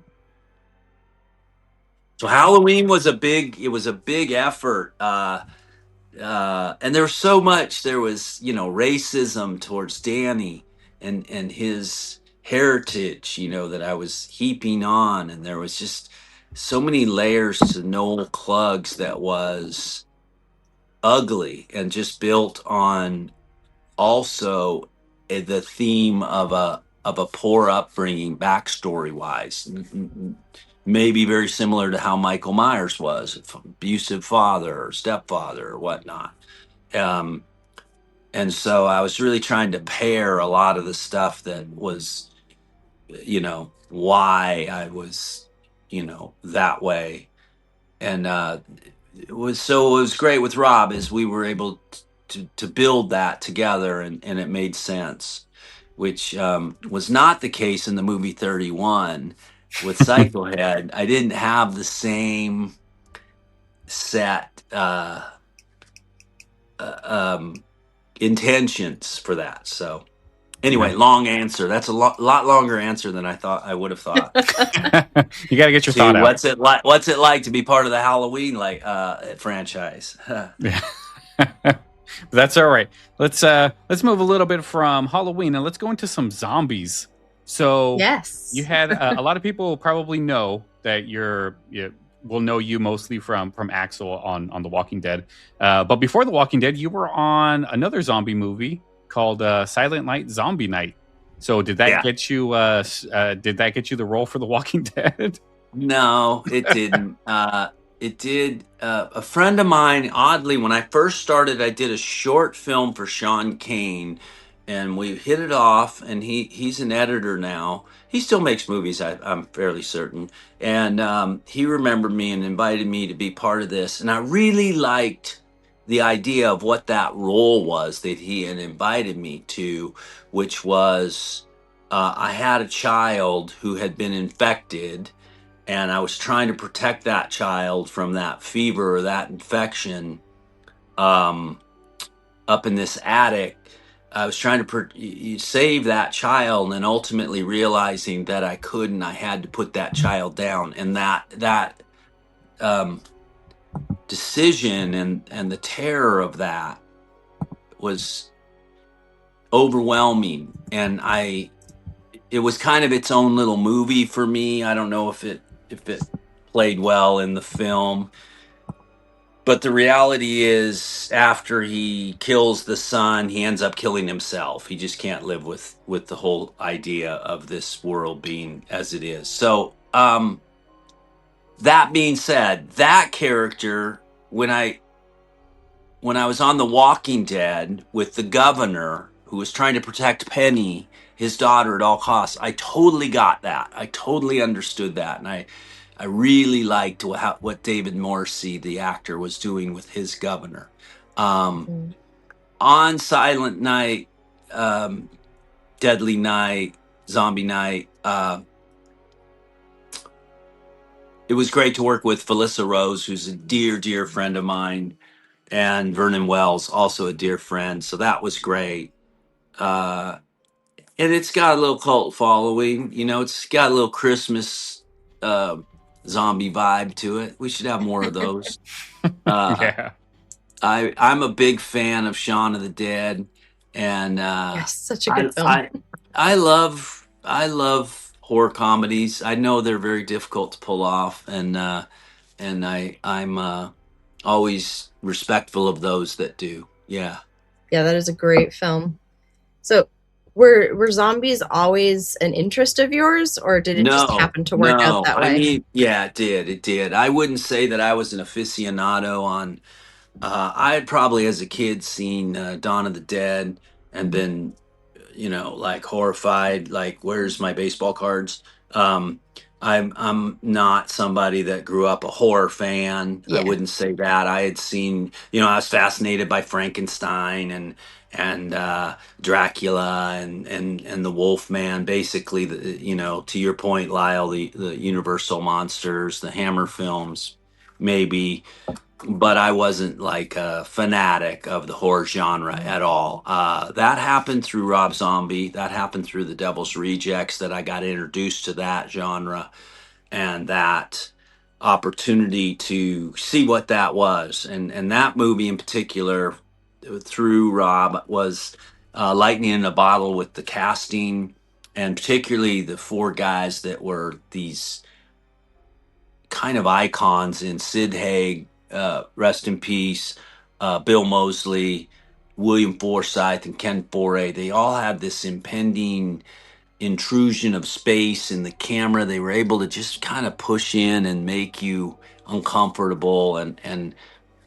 So Halloween was a big effort. And there was so much. There was, racism towards Danny and his heritage, that I was heaping on, and there was just so many layers to Noel Cluggs that was ugly, and just built on also the theme of a poor upbringing, backstory wise. Maybe very similar to how Michael Myers was, abusive father or stepfather or whatnot. Um, and so I was really trying to pair a lot of the stuff that was, why I was, that way. And it was great with Rob, as we were able to build that together, and it made sense, which was not the case in the movie 31 with Psycho Head. I didn't have the same set intentions for that. So anyway, Yeah. long answer. That's a lot longer answer than I thought I would have thought. You got to get your See, thought out. what's it like to be part of the Halloween franchise? Yeah. That's all right. Let's move a little bit from Halloween and let's go into some zombies. So Yes. you had a lot of people probably know that will know you mostly from Axel on The Walking Dead. But before The Walking Dead, you were on another zombie movie called Silent Night, Zombie Night. So did that Yeah. get you? Did that get you the role for The Walking Dead? No, it didn't. It did. A friend of mine, oddly, when I first started, I did a short film for Sean Kane, and we hit it off. And he's an editor now. He still makes movies, I'm fairly certain. And he remembered me and invited me to be part of this. And I really liked the idea of what that role was that he had invited me to, which was I had a child who had been infected, and I was trying to protect that child from that fever or that infection, up in this attic. I was trying to save that child, and ultimately realizing that I couldn't. I had to put that child down, and that decision and the terror of that was overwhelming. And it was kind of its own little movie for me. I don't know if it played well in the film, but the reality is, after he kills the son, he ends up killing himself. He just can't live with the whole idea of this world being as it is. So, that being said, that character, when I was on The Walking Dead with the governor who was trying to protect Penny, his daughter, at all costs, I totally got that. I totally understood that, and I really liked what David Morrissey, the actor, was doing with his governor. Mm. On Silent Night, Deadly Night, Zombie Night, it was great to work with Felissa Rose, who's a dear, dear friend of mine, and Vernon Wells, also a dear friend. So that was great. Uh, and it's got a little cult following. It's got a little Christmas uh, zombie vibe to it. We should have more of those. Uh, Yeah. I'm a big fan of Shaun of the Dead, and Yes, such a I good film. I I love horror comedies. I know they're very difficult to pull off, and I'm always respectful of those that do. Yeah. Yeah, that is a great film. So, were zombies always an interest of yours, or did it just No, happen to work out no. that I way? mean, yeah, it did. It did. I wouldn't say that I was an aficionado on. I had probably, as a kid, seen Dawn of the Dead and Mhm. been, like horrified. Like, where's my baseball cards? Um, I'm not somebody that grew up a horror fan. I Yeah, wouldn't say that. I had seen, I was fascinated by Frankenstein and Dracula and the Wolfman. Basically, to your point, Lyle, the Universal monsters, the Hammer films, maybe, but I wasn't like a fanatic of the horror genre mm, at all. That happened through Rob Zombie. That happened through The Devil's Rejects, that I got introduced to that genre and that opportunity to see what that was. And that movie in particular, through Rob, was lightning in a bottle with the casting, and particularly the four guys that were these kind of icons in Sid Haig, rest in peace, Bill Moseley, William Forsythe, and Ken Foray. They all had this impending intrusion of space in the camera. They were able to just kind of push in and make you uncomfortable. And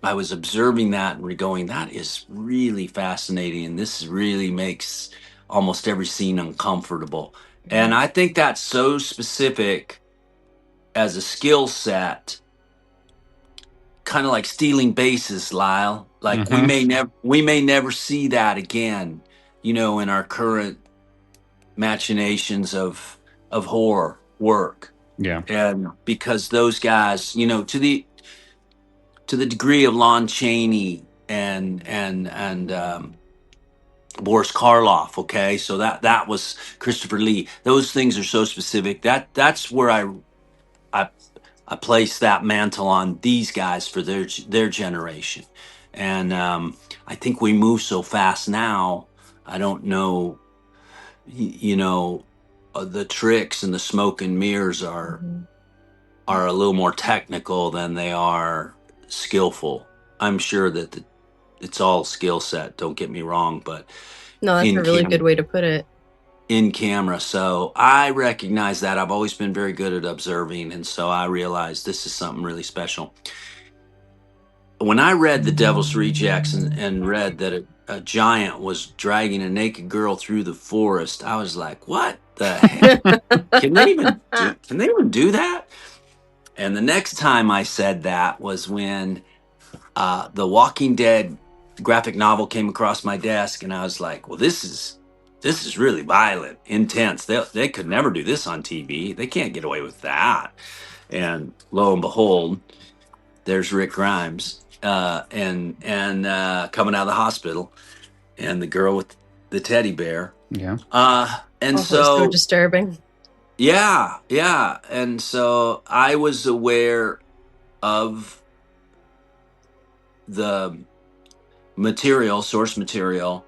I was observing that and going, that is really fascinating. And this really makes almost every scene uncomfortable. And mhm. I think that's so specific as a skill set, kind of like stealing bases, Lyle. Like, we Hmm. may never see that again, in our current machinations of horror work. Yeah. And because those guys, to the degree of Lon Chaney and Boris Karloff, okay, so that was Christopher Lee. Those things are so specific. That's where I I place that mantle on these guys for their generation. And I think we move so fast now. I don't know, the tricks and the smoke and mirrors are Mhm. are a little more technical than they are skillful. I'm sure that it's all skill set. Don't get me wrong, but No, that's a in really good cam way to put it. in camera. So I recognize that. I've always been very good at observing, and so I realized this is something really special. When I read The Devil's Rejects and read that a giant was dragging a naked girl through the forest, I was like, "What the heck? Can they even do that?" And the next time I said that was when the Walking Dead graphic novel came across my desk, and I was like, "Well, this is really violent, intense. They could never do this on TV. They can't get away with that." And lo and behold, there's Rick Grimes, and coming out of the hospital, and the girl with the teddy bear. Yeah. And Oh, it was so so, disturbing. yeah, yeah, and so I was aware of the source material,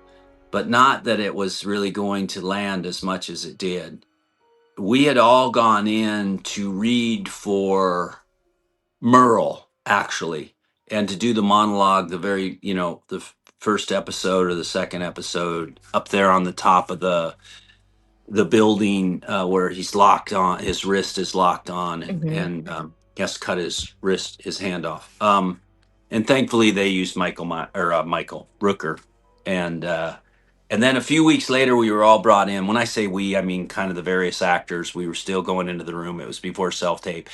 but not that it was really going to land as much as it did. we had all gone in to read for Merle, actually, and to do the monologue, the very, the first episode or the second episode up there on the top of the building, where he's locked on, his wrist is locked on, and he has to cut his hand off. And thankfully they used Michael Rooker, and then a few weeks later we were all brought in. When I say we, I mean kind of the various actors. We were still going into the room. It was before self tape,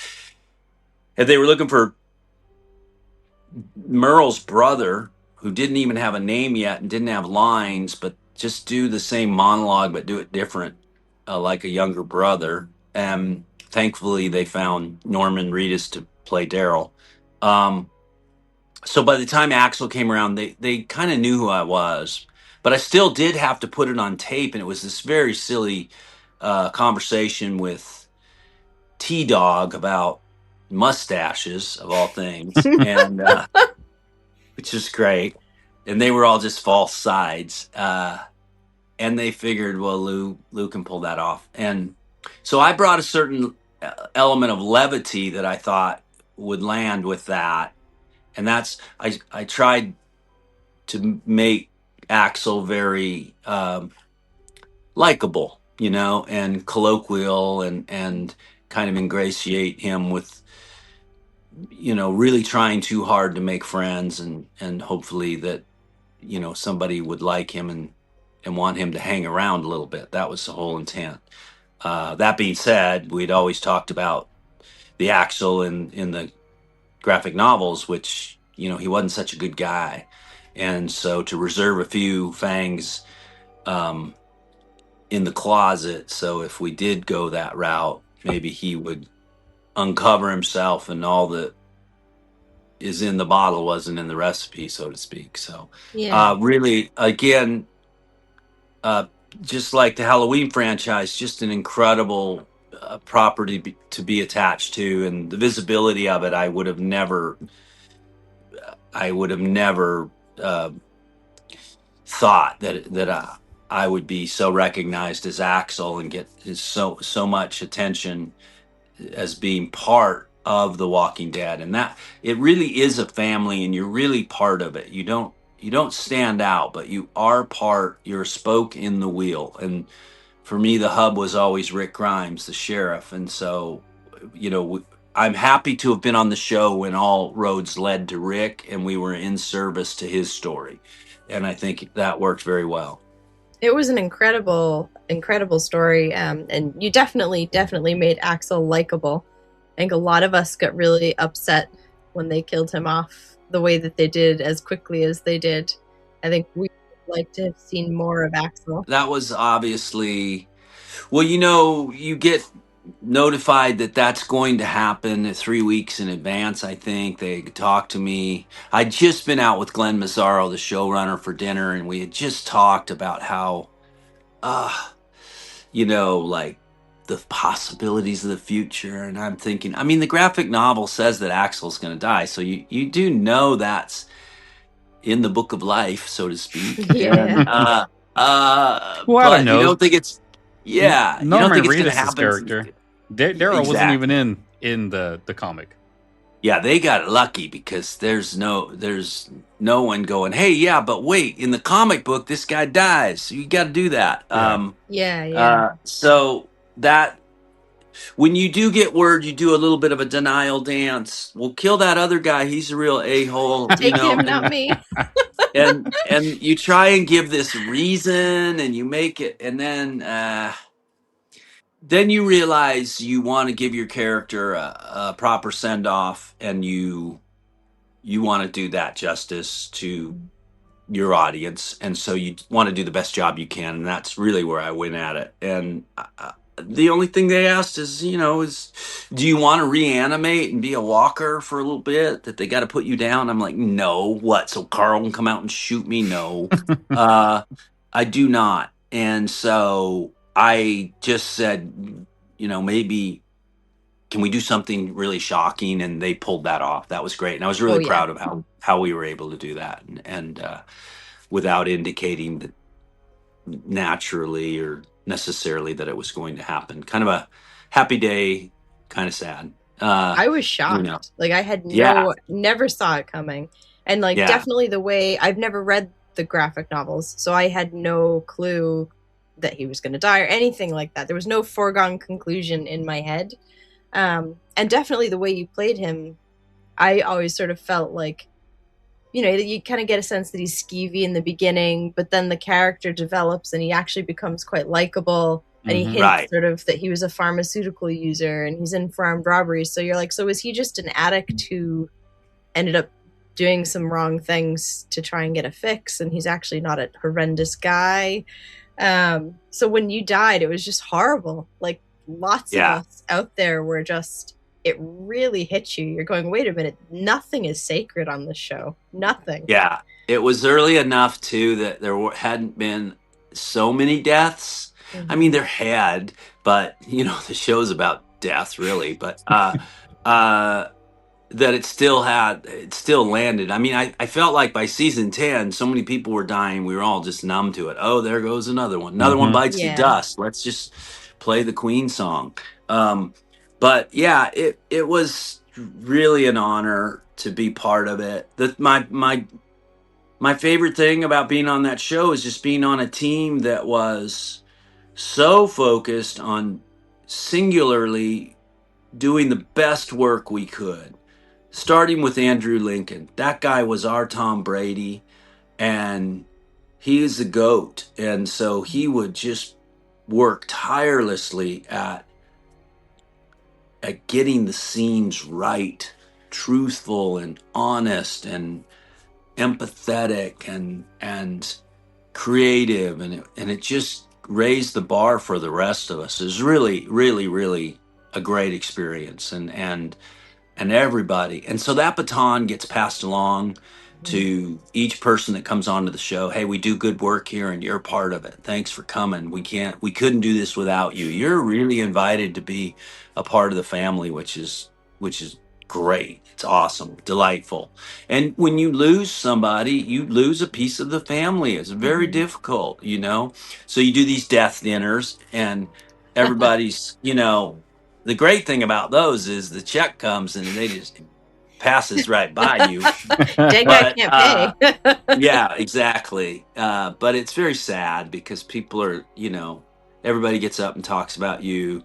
and they were looking for Merle's brother, who didn't even have a name yet and didn't have lines, but just do the same monologue but do it different, like a younger brother. And thankfully, they found Norman Reedus to play Daryl. So by the time Axel came around, they kind of knew who I was, but I still did have to put it on tape. And it was this very silly conversation with T Dog about mustaches, of all things. And which is great. And they were all just false sides. And they figured, well, Lew can pull that off. And so I brought a certain element of levity that I thought would land with that. And that's, I tried to make Axel very likable, and colloquial, and kind of ingratiate him with, really trying too hard to make friends, and hopefully that, somebody would like him and want him to hang around a little bit. That was the whole intent. That being said, we'd always talked about the Axel in the graphic novels, which, he wasn't such a good guy. And so to reserve a few fangs in the closet, so if we did go that route, maybe he would uncover himself and all that is in the bottle wasn't in the recipe, so to speak. So really, again, just like the Halloween franchise, just an incredible property to be attached to, and the visibility of it. I would have never thought that I would be so recognized as Axel and get so much attention as being part of The Walking Dead. And that it really is a family, and you're really part of it. You don't stand out, but you are part. You're a spoke in the wheel. And for me, the hub was always Rick Grimes, the sheriff. And so, I'm happy to have been on the show when all roads led to Rick, and we were in service to his story. And I think that worked very well. It was an incredible story, and you definitely made Axel likable. I think a lot of us got really upset when they killed him off the way that they did, as quickly as they did. I think we would like to have seen more of Axel. That was obviously, well, you get notified that that's going to happen 3 weeks in advance. I think they talked to me. I'd just been out with Glenn Mazzaro, the showrunner, for dinner, and we had just talked about how like the possibilities of the future. And I'm thinking, the graphic novel says that Axel's going to die, so you do know that's in the book of life, so to speak. Yeah. But you don't think it's you don't think it's going to happen. Character Daryl wasn't even in the comic. Yeah, they got lucky because there's no one going, hey, yeah, but wait, in the comic book this guy dies, so you got to do that. So that when you do get word, you do a little bit of a denial dance. We'll kill that other guy, he's a real a-hole. Take him, not me. and you try and give this reason, and you make it, and then you realize you want to give your character a proper send-off, and you want to do that justice to your audience, and so you want to do the best job you can, and that's really where I went at it. And the only thing they asked is, do you want to reanimate and be a walker for a little bit, that they got to put you down? I'm like, no. What, so Carl can come out and shoot me? No. I do not. And so I just said, maybe can we do something really shocking? And they pulled that off. That was great. And I was really proud of how we were able to do that, and without indicating that naturally or necessarily that it was going to happen. Kind of a happy day, kind of sad. I was You know, shocked. Like I had yeah, never saw it coming. And like yeah, definitely the way I've never read the graphic novels, so I had no clue that he was going to die or anything like that. There was no foregone conclusion in my head. And definitely the way you played him, I always sort of felt like, you know, you kind of get a sense that he's skeevy in the beginning, but then the character develops and he actually becomes quite likable. And he hints right. sort of that he was a pharmaceutical user and he's in for armed robberies. So you're like, so is he just an addict who ended up doing some wrong things to try and get a fix? And he's actually not a horrendous guy. So when you died, it was just horrible. Like lots of Yeah, us out there were just, it really hit you. You're going, wait a minute, nothing is sacred on this show. Nothing. yeah. It was early enough too that hadn't been so many deaths. I mean, Mm-hmm. there had, but the show's about death, really. But that it still landed. I mean, I felt like by season 10, so many people were dying. We were all just numb to it. Oh, there goes another one. Another one Hmm. bites the Yeah. dust. Let's just play the Queen song. But yeah, it was really an honor to be part of it. My favorite thing about being on that show is just being on a team that was so focused on singularly doing the best work we could, starting with Andrew Lincoln. That guy was our Tom Brady, and he is the GOAT. And so he would just work tirelessly at getting the scenes right, truthful and honest and empathetic and creative, and it just raised the bar for the rest of us. It was really, really, really a great experience, and everybody. And so that baton gets passed along to each person that comes onto the show. Hey, we do good work here and you're part of it. Thanks for coming. We couldn't do this without you. You're really invited to be a part of the family, which is great. It's awesome, delightful. And when you lose somebody, you lose a piece of the family. It's very Mm-hmm. difficult. So you do these death dinners and everybody's, the great thing about those is the check comes and they just passes right by you. Dead guy But can't pay. yeah, exactly. But it's very sad because people are, everybody gets up and talks about you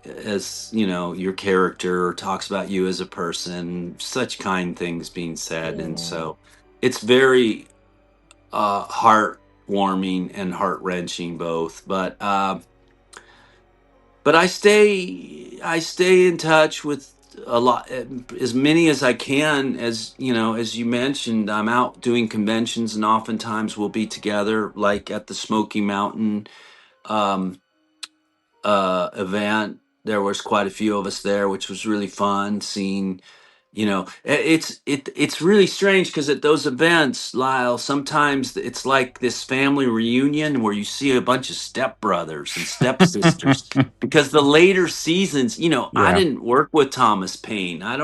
as, your character, or talks about you as a person, such kind things being said. And Yeah. so it's very heartwarming and heart wrenching both. But I stay in touch with a lot, as many as I can. As you mentioned, I'm out doing conventions, and oftentimes we'll be together, like at the Smoky Mountain um, event. There was quite a few of us there, which was really fun seeing. It's really strange because at those events, Lyle, sometimes it's like this family reunion where you see a bunch of stepbrothers and stepsisters. Because the later seasons, I Yeah. didn't work with Thomas Paine. I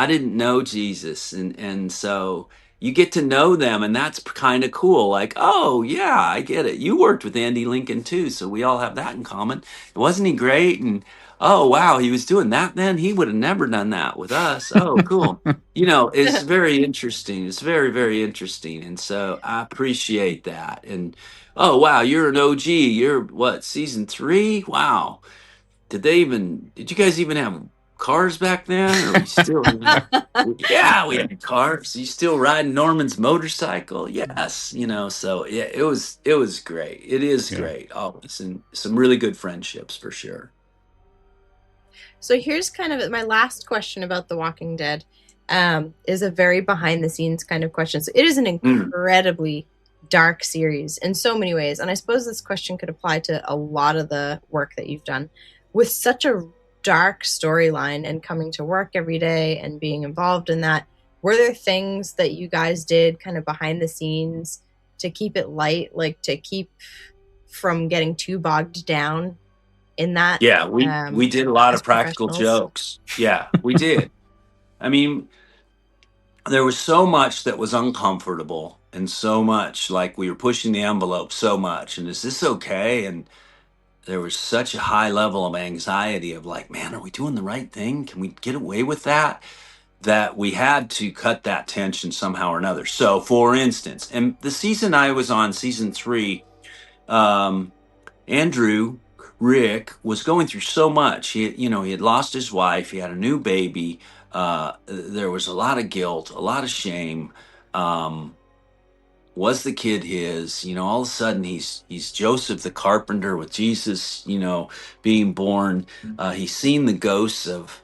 didn't know Jesus, and so you get to know them, and that's kind of cool. Like, oh yeah, I get it. You worked with Andy Lincoln too, so we all have that in common. Wasn't he great? And oh wow, he was doing that then. He would have never done that with us. Oh, cool. It's very interesting. It's very, very interesting. And so I appreciate that. And oh wow, you're an OG. You're what, season 3? Wow. Did you guys even have cars back then? Or we still yeah, we had cars. You still riding Norman's motorcycle? Yes. So yeah, it was great. It is Yeah. great always. And some really good friendships for sure. So here's kind of my last question about The Walking Dead. Is a very behind the scenes kind of question. So it is an Mm. incredibly dark series in so many ways. And I suppose this question could apply to a lot of the work that you've done. With such a dark storyline and coming to work every day and being involved in that, were there things that you guys did kind of behind the scenes to keep it light, like to keep from getting too bogged down in that Yeah, we did a lot as of practical professionals? jokes. Yeah, we did. I mean, there was so much that was uncomfortable, and so much like we were pushing the envelope so much. And is this okay? there was such a high level of anxiety of like, man, are we doing the right thing? Can we get away with that? That we had to cut that tension somehow or another. So, for instance, and the season I was on, season 3, um, Andrew Rick was going through so much. He had lost his wife. He had a new baby. There was a lot of guilt, a lot of shame. Um, was the kid his? All of a sudden he's Joseph the carpenter with Jesus. Being born. He's seen the ghosts of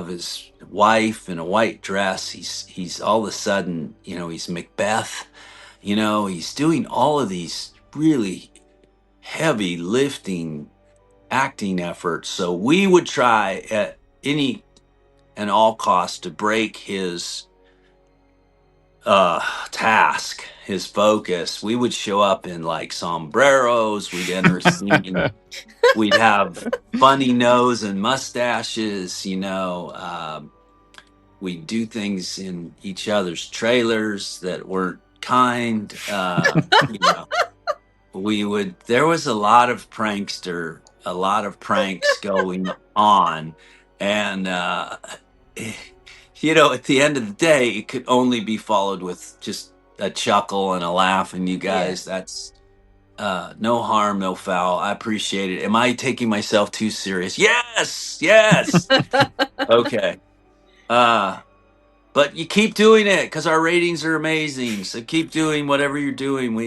his wife in a white dress. He's all of a sudden, he's Macbeth. He's doing all of these really heavy lifting acting efforts. So we would try at any and all costs to break his task, his focus. We would show up in like sombreros. We'd enter a scene. We'd have funny nose and mustaches. We'd do things in each other's trailers that weren't kind. There was a lot of a lot of pranks going on. And, at the end of the day, it could only be followed with just a chuckle and a laugh. And you guys, that's no harm, no foul. I appreciate it. Am I taking myself too serious? Yes, yes. Okay. But you keep doing it because our ratings are amazing. So keep doing whatever you're doing.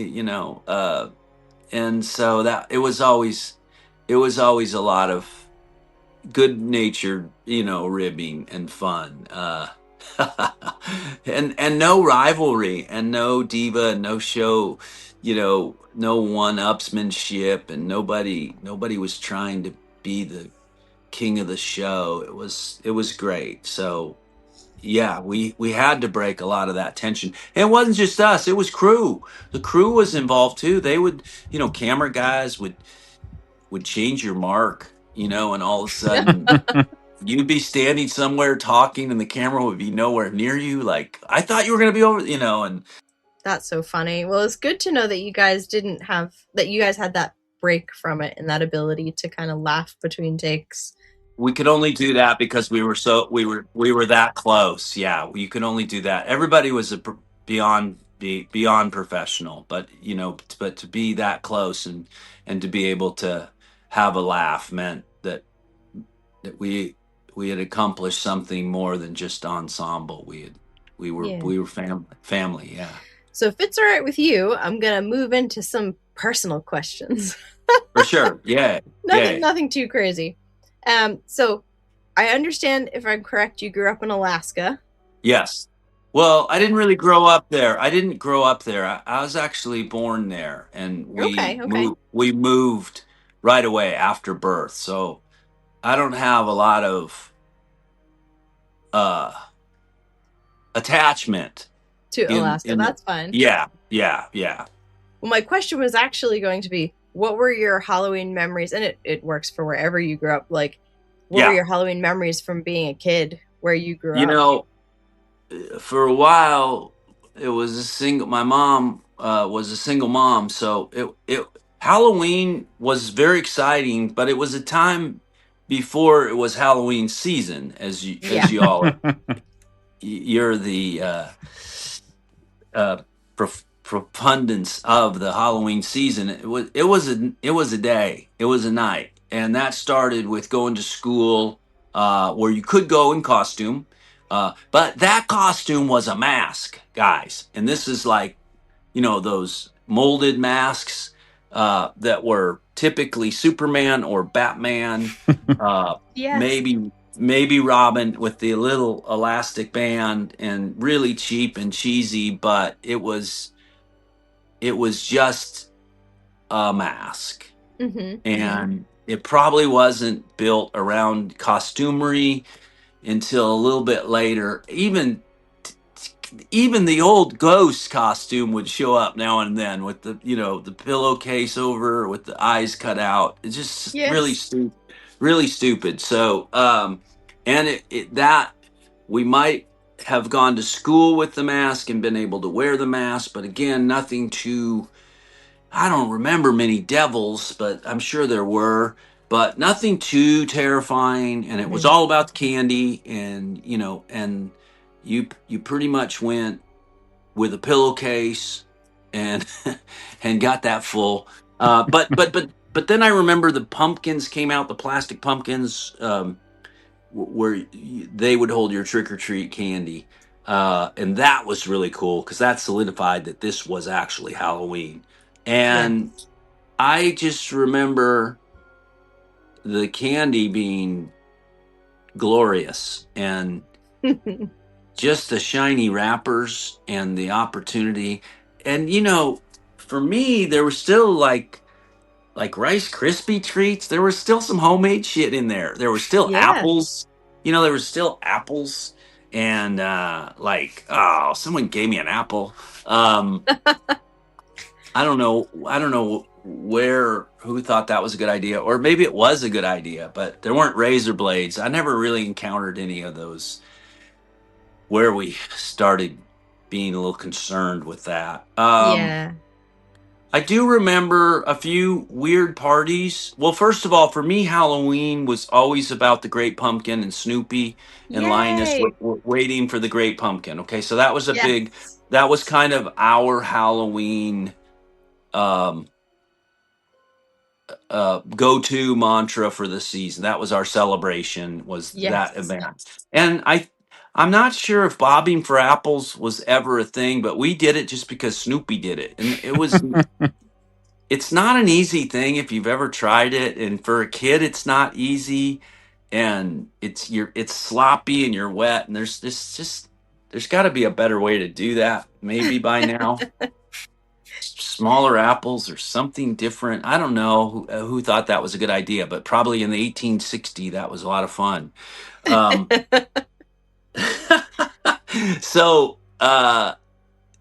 And so that it was always a lot of good natured, ribbing and fun. And no rivalry and no diva and no show, no one-upsmanship, and nobody was trying to be the king of the show. It was great. So yeah, we had to break a lot of that tension. And it wasn't just us, it was crew. The crew was involved too. They would, camera guys would change your mark, and all of a sudden you'd be standing somewhere talking and the camera would be nowhere near you. Like, I thought you were going to be over, and That's so funny. Well, it's good to know that you guys had that break from it and that ability to kind of laugh between takes. we could only do that because we were that close. Yeah, you could only do that. Everybody was beyond professional, but but to be that close and to be able to have a laugh meant that we had accomplished something more than just ensemble. We were family. Yeah. So if it's all right with you, I'm gonna move into some personal questions. For sure. Yeah. Nothing too crazy. So I understand, if I'm correct, you grew up in Alaska. Yes. Well, I didn't really grow up there. I didn't grow up there. I was actually born there, and we moved right away after birth. So I don't have a lot of attachment to Alaska. That's fine. Yeah. Well, my question was actually going to be, what were your Halloween memories? And it works for wherever you grew up. Like, what were your Halloween memories from being a kid where you grew up? For a while, my mom was a single mom. So Halloween was very exciting, but it was a time before it was Halloween season, as you all are. You're the profundance of the Halloween season. It was a day. It was a night, and that started with going to school, where you could go in costume, but that costume was a mask, guys. And this is like, those molded masks that were typically Superman or Batman, Yes. maybe Robin with the little elastic band, and really cheap and cheesy, but it was just a mask. Mm-hmm. And it probably wasn't built around costumery until a little bit later. Even the old ghost costume would show up now and then with the pillowcase over with the eyes cut out. It's just really stupid. So and that we might have gone to school with the mask and been able to wear the mask, but again, nothing too I don't remember many devils, but I'm sure there were, but nothing too terrifying. And it was Mhm. all about the candy, and and you pretty much went with a pillowcase and and got that full. But then I remember the pumpkins came out, the plastic pumpkins, where they would hold your trick or treat candy. And that was really cool because that solidified that this was actually Halloween. Yeah. And I just remember the candy being glorious and just the shiny wrappers and the opportunity. And for me, there was still like Rice Krispie treats. There was still some homemade shit in there. There were still Yeah. apples. There was still apples. And oh, someone gave me an apple. Um, I don't know. I don't know who thought that was a good idea, or maybe it was a good idea, but there weren't razor blades. I never really encountered any of those where we started being a little concerned with that. Yeah. I do remember a few weird parties. Well, first of all, for me, Halloween was always about the Great Pumpkin and Snoopy and Linus Yay. waiting for the Great Pumpkin. Okay, so that was Yes. that was kind of our Halloween um, go-to mantra for the season. That was our celebration, was that Yes. event. And I'm not sure if bobbing for apples was ever a thing, but we did it just because Snoopy did it. And it's not an easy thing if you've ever tried it, and for a kid it's not easy, and it's sloppy and you're wet, and there's got to be a better way to do that maybe by now. Smaller apples or something different. I don't know who thought that was a good idea, but probably in the 1860 that was a lot of fun. Um, so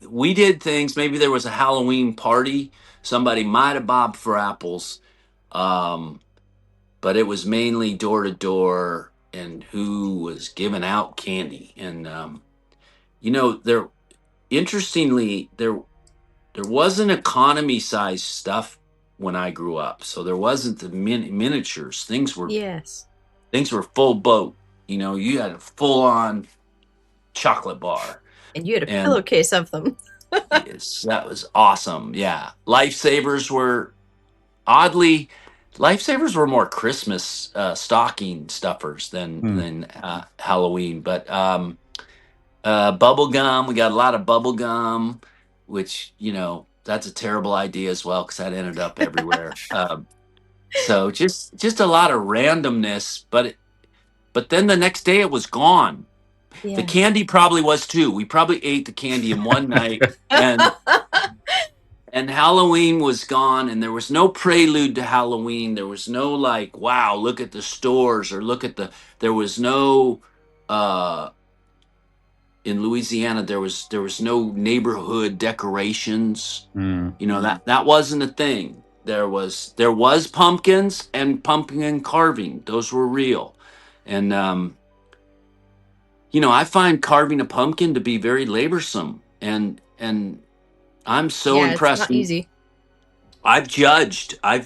we did things. Maybe there was a Halloween party. Somebody might have bobbed for apples, um, but it was mainly door to door and who was giving out candy. And there interestingly there wasn't economy size stuff when I grew up, so there wasn't the miniatures. Yes. Things were full boat. You had a full on chocolate bar, And you had a and pillowcase of them. yes, that was awesome. Yeah, lifesavers were oddly lifesavers were more Christmas stocking stuffers than Hmm. Halloween. But bubble gum, we got a lot of bubble gum, which that's a terrible idea as well because that ended up everywhere. So just a lot of randomness, but then the next day it was gone. The Yeah. candy probably was too. We probably ate the candy in one night, and Halloween was gone, and there was no prelude to Halloween. There was no like, wow, look at the stores, or look at there was no uh in Louisiana there was no neighborhood decorations. Hmm. That wasn't a thing. There was pumpkins and pumpkin carving. Those were real. And I find carving a pumpkin to be very laborsome, and I'm so Yeah, it's impressed. not easy. I've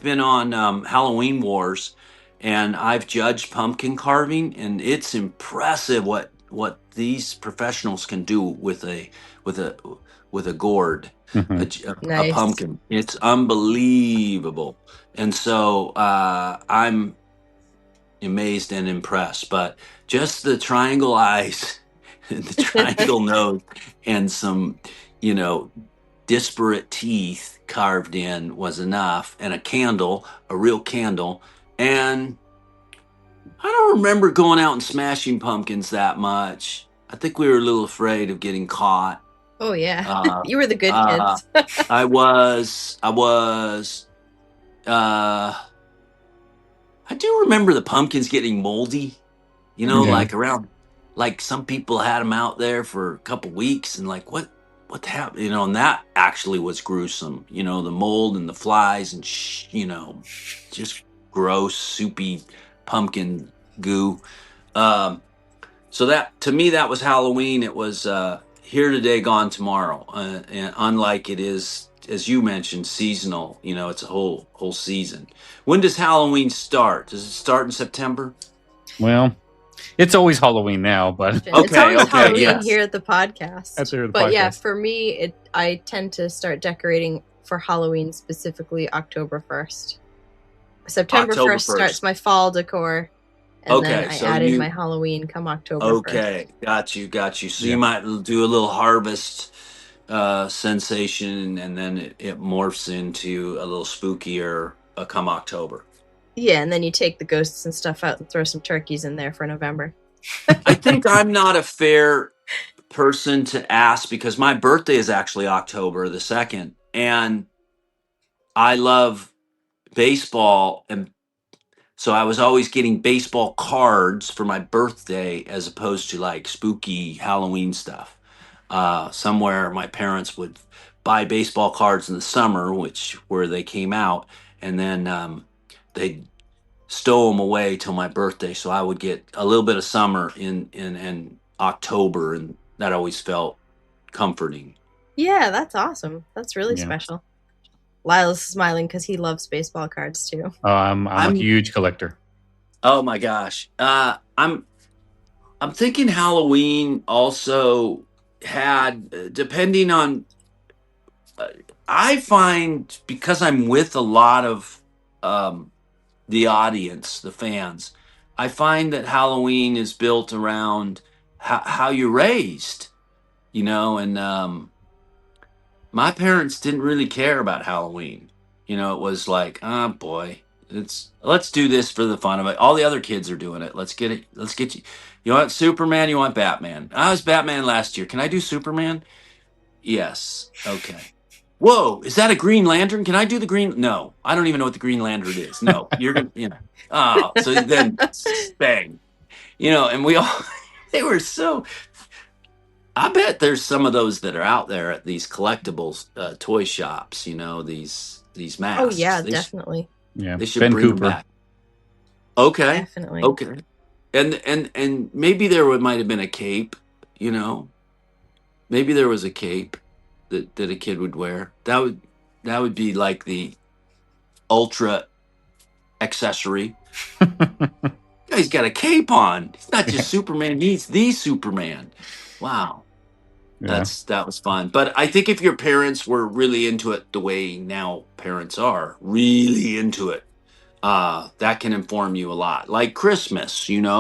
been on Halloween Wars, and I've judged pumpkin carving, and it's impressive what these professionals can do with a with a gourd, Mhm. a Nice. pumpkin. It's unbelievable. And so I'm amazed and impressed. But just the triangle eyes, the triangle nose, and some, you know, disparate teeth carved in was enough, and a candle, a real candle. And I don't remember going out and smashing pumpkins that much. I think we were a little afraid of getting caught. Oh yeah. Uh, You were the good uh, kids. I was, uh, I do remember the pumpkins getting moldy, Yeah. like around, like some people had them out there for a couple weeks, and like, what happened, and that actually was gruesome, the mold and the flies and, just gross, soupy pumpkin goo. Um, so that, to me, that was Halloween. It was, here today, gone tomorrow. And unlike it is as you mentioned, seasonal. It's a whole season. When does Halloween start? Does it start in September? Well, it's always Halloween now, but it's always Halloween yes. here at the podcast. But yeah, for me, I tend to start decorating for Halloween, specifically October 1st. September 1st starts my fall decor, and then I added my Halloween come October 1st. Okay, got you. So you might do a little harvest sensation, and then it morphs into a little spookier come October. Yeah, and then you take the ghosts and stuff out and throw some turkeys in there for November. I think I'm not a fair person to ask because my birthday is actually October the 2nd, and I love baseball, and so I was always getting baseball cards for my birthday as opposed to like spooky Halloween stuff. Somewhere my parents would buy baseball cards in the summer, where they came out, and then they'd stow them away till my birthday. So I would get a little bit of summer in October, and that always felt comforting. Yeah, that's awesome. That's really special. Lyle's smiling because he loves baseball cards too. I'm a huge collector. Oh my gosh. I'm thinking Halloween also had, depending on, I find because I'm with a lot of the audience, the fans, I find that Halloween is built around how you're raised, and my parents didn't really care about Halloween. It was like, oh boy, let's do this for the fun of it. All the other kids are doing it. Let's get it. Let's get you. You want Superman? You want Batman? I was Batman last year. Can I do Superman? Yes. Okay. Whoa, is that a Green Lantern? Can I do the Green? No, I don't even know what the Green Lantern is. No, you're gonna. Oh, so then bang, and we all they were so. I bet there's some of those that are out there at these collectibles toy shops. These masks. Oh yeah, definitely. They should bring them back. Okay, definitely. Okay, and maybe there might have been a cape. Maybe there was a cape that a kid would wear. That would be like the ultra accessory. He's got a cape on. He's not just Superman. He's the Superman. Wow. Yeah. That was fun. But I think if your parents were really into it the way now parents are, really into it, that can inform you a lot. Like Christmas, and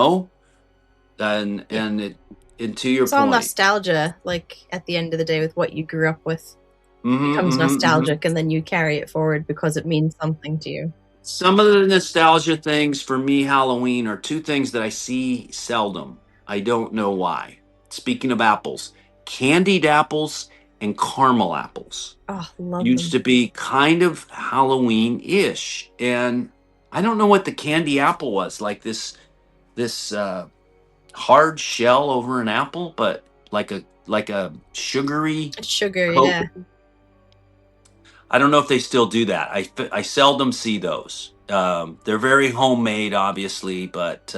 to your it's point. all nostalgia, like at the end of the day with what you grew up with. Becomes nostalgic, and then you carry it forward because it means something to you. Some of the nostalgia things for me, Halloween, are two things that I see seldom. I don't know why. Speaking of apples, candied apples and caramel apples. Oh, love used them. To be kind of Halloween-ish, and I don't know what the candy apple was, like this hard shell over an apple, but like a sugary sugar, coat. yeah. I don't know if they still do that. I seldom see those. They're very homemade, obviously, but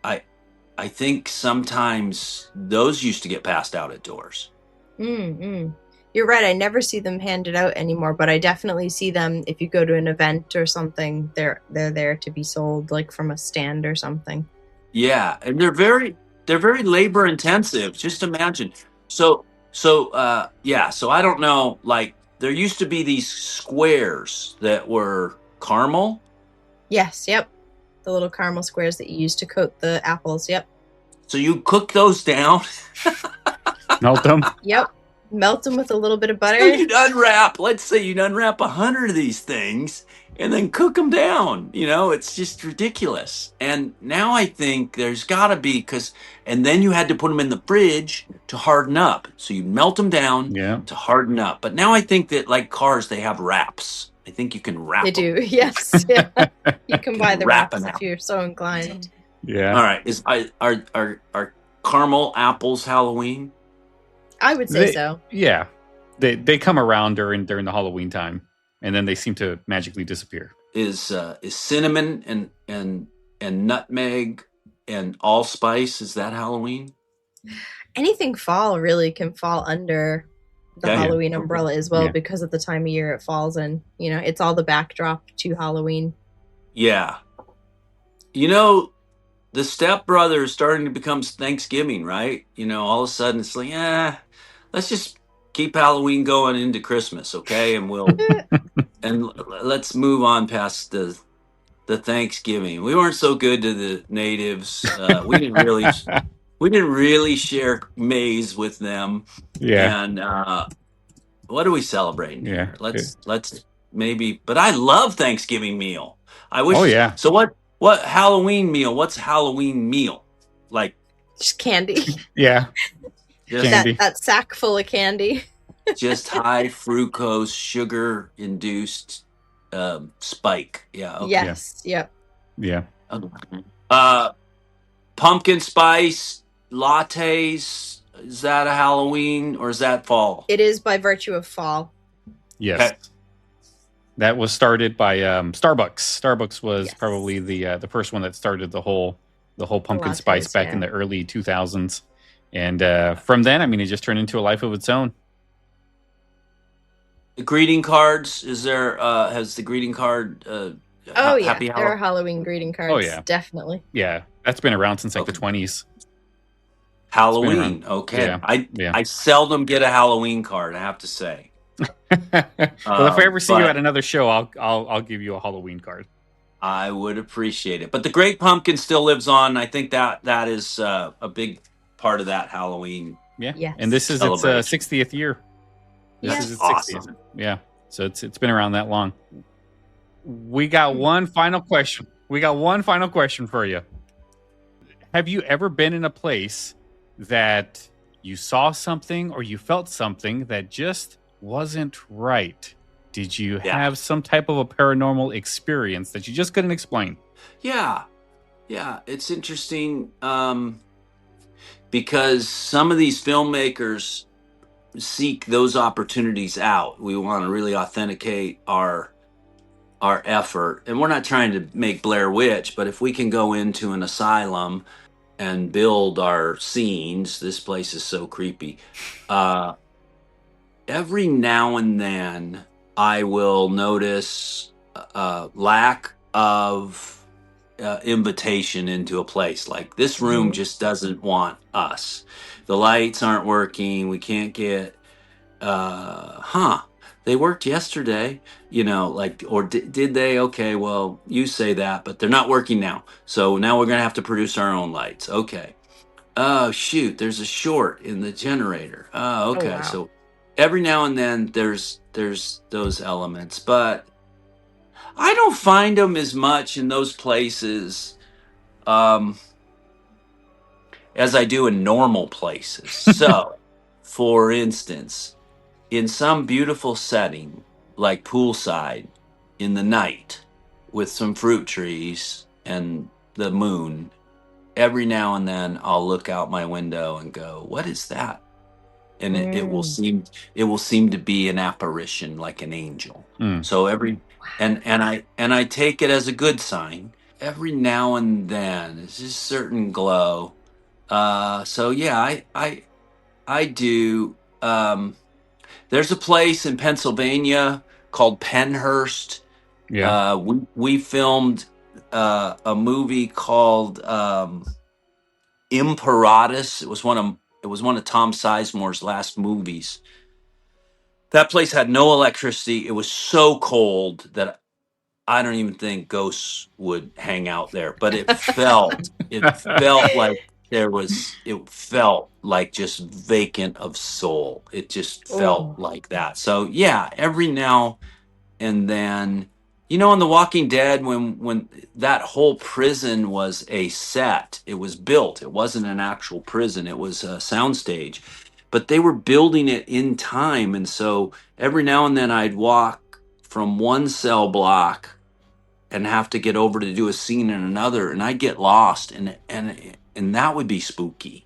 I think sometimes those used to get passed out at doors. You're right. I never see them handed out anymore, but I definitely see them if you go to an event or something. They're there to be sold, like from a stand or something. Yeah, and they're very labor intensive. Just imagine. So I don't know. Like there used to be these squares that were caramel. Yes. Yep. The little caramel squares that you use to coat the apples. Yep. So you cook those down. Melt them. Yep. Melt them with a little bit of butter. So you'd unwrap. Let's say you'd unwrap 100 of these things and then cook them down. It's just ridiculous. And now I think there's got to be and then you had to put them in the fridge to harden up. So you melt them down to harden up. But now I think that like cars, they have wraps. I think you can wrap. They do, them. Yes. Yeah. You can buy the wraps if you're so inclined. Yeah. All right. Are caramel apples Halloween? I would say so. Yeah. They come around during the Halloween time, and then they seem to magically disappear. Is cinnamon and nutmeg and allspice, is that Halloween? Anything fall really can fall under the Halloween umbrella as well, because of the time of year it falls in. You know, it's all the backdrop to Halloween. Yeah. You know, the Step Brothers starting to become Thanksgiving, right? You know, all of a sudden it's like, let's just keep Halloween going into Christmas, okay? And let's move on past the Thanksgiving. We weren't so good to the natives. We didn't really share maize with them. Yeah. And what are we celebrating Yeah. here? Let's maybe. But I love Thanksgiving meal. I wish. Oh, yeah. So what Halloween meal? What's Halloween meal? Like just candy. Yeah. Just Candy. That sack full of candy. Just high fructose, sugar induced spike. Yeah. Okay. Yes. Yep. Yeah. Pumpkin spice lattes. Is that a Halloween or is that fall? It is by virtue of fall. Yes. Okay. That was started by Starbucks. Starbucks was probably the first one that started the whole pumpkin spice back in the early 2000s. And from then, I mean, it just turned into a life of its own. The greeting cards, is there has the greeting card happy there are Halloween greeting cards. Oh yeah, definitely. Yeah, that's been around since like the 20s. Halloween. Okay. Yeah. I seldom get a Halloween card, I have to say. Well, if I ever see you at another show, I'll give you a Halloween card. I would appreciate it. But the Great Pumpkin still lives on. I think that is a big part of that Halloween. Yeah. Yes. And this is its 60th year. This is its 60th. Awesome. Yeah. So it's been around that long. We got one final question. For you. Have you ever been in a place that you saw something or you felt something that just wasn't right? Did you have some type of a paranormal experience that you just couldn't explain? Yeah. It's interesting because some of these filmmakers seek those opportunities out. We want to really authenticate our effort. And we're not trying to make Blair Witch, but if we can go into an asylum and build our scenes, this place is so creepy. Every now and then I will notice lack of invitation into a place. Like this room just doesn't want us. The lights aren't working. We can't get, they worked yesterday, you know, like, or did they? Okay, well, you say that, but they're not working now. So now we're going to have to produce our own lights. Okay. Oh, shoot, there's a short in the generator. Oh, okay. Oh, wow. So every now and then there's those elements, but I don't find them as much in those places as I do in normal places. So, for instance, in some beautiful setting like poolside in the night with some fruit trees and the moon, every now and then I'll look out my window and go, what is that? And it will seem to be an apparition, like an angel. So and I take it as a good sign. Every now and then there's this certain glow. So yeah, I do. There's a place in Pennsylvania called Pennhurst. Yeah. We filmed a movie called Imperatus. It was one of Tom Sizemore's last movies. That place had no electricity. It was so cold that I don't even think ghosts would hang out there. But it felt like it felt like just vacant of soul. It just felt like that. So yeah, every now and then, you know, on The Walking Dead, when that whole prison was a set, it was built. It wasn't an actual prison. It was a soundstage, but they were building it in time. And so every now and then I'd walk from one cell block and have to get over to do a scene in another, and I'd get lost, and that would be spooky,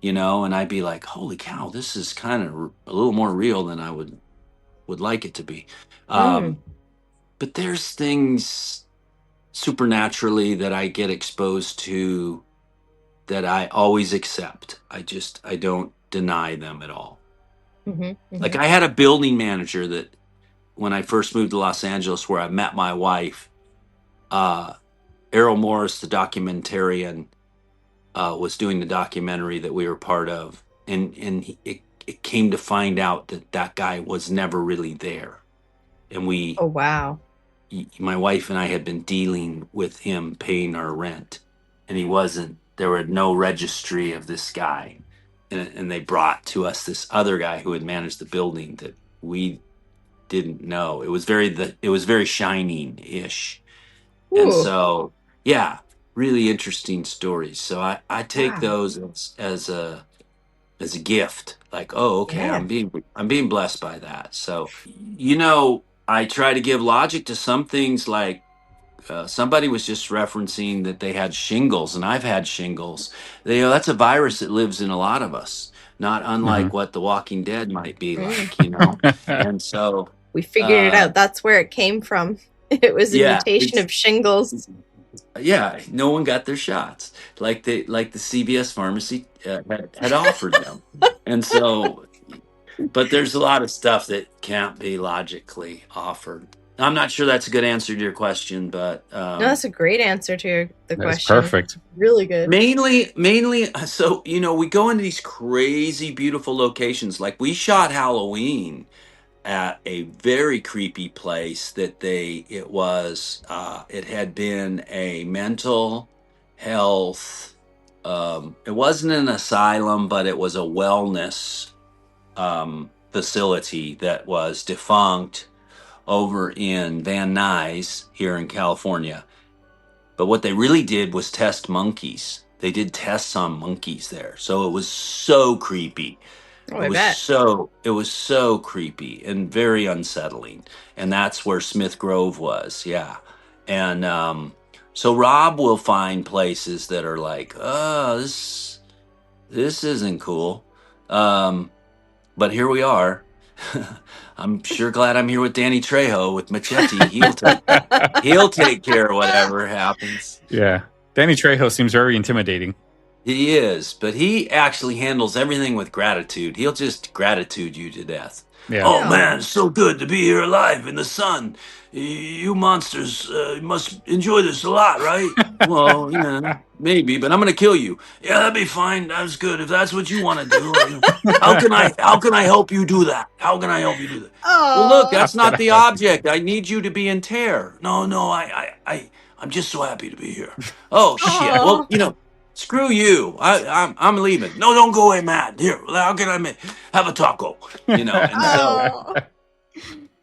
you know, and I'd be like, holy cow, this is kind of a little more real than I would like it to be. But there's things supernaturally that I get exposed to that I always accept. I don't deny them at all. Like I had a building manager that when I first moved to Los Angeles, where I met my wife, uh, Errol Morris, the documentarian, was doing the documentary that we were part of, and it came to find out that that guy was never really there, and Oh, wow. my wife and I had been dealing with him paying our rent, and he wasn't. There were no registry of this guy, and they brought to us this other guy who had managed the building that we didn't know. It was very shining ish, and Ooh, so yeah, really interesting stories. So I take wow. those as a gift. Like, oh, okay, Yeah. I'm being blessed by that. So I try to give logic to some things. Like somebody was just referencing that they had shingles, and I've had shingles. That's a virus that lives in a lot of us, not unlike Mhm. what The Walking Dead might be Mm. like. And so We figured it uh, out. That's where it came from. It was a yeah, mutation it's of shingles. yeah, no one got their shots like the CVS pharmacy had offered them, and so but there's a lot of stuff that can't be logically offered. I'm not sure that's a good answer to your question, but No, that's a great answer to the That is question. perfect. Really good. mainly, so we go into these crazy beautiful locations. Like we shot Halloween at a very creepy place that it had been a mental health, it wasn't an asylum, but it was a wellness facility that was defunct over in Van Nuys here in California. But what they really did was test monkeys. They did tests on monkeys there. So it was so creepy. Oh, I bet. It was so creepy and very unsettling. And that's where Smith Grove was. Yeah. And so Rob will find places that are like, "Oh, this isn't cool." But here we are. I'm sure glad I'm here with Danny Trejo with Machete. He'll take care of whatever happens. Yeah. Danny Trejo seems very intimidating. He is, but he actually handles everything with gratitude. He'll just gratitude you to death. Yeah. Oh Yeah. man, it's so good to be here alive in the sun. You monsters must enjoy this a lot, right? Well, yeah, maybe, but I'm gonna kill you. Yeah, that'd be fine. That's good if that's what you want to do. How can I help you do that? How can I help you do that? Well, look, Oh, How that's can not I the help you? object. I need you to be in tear. No, I'm just so happy to be here. Oh shit. Well, oh, screw you. I'm leaving. No, don't go away, Matt. Here, how can have a taco? And so oh.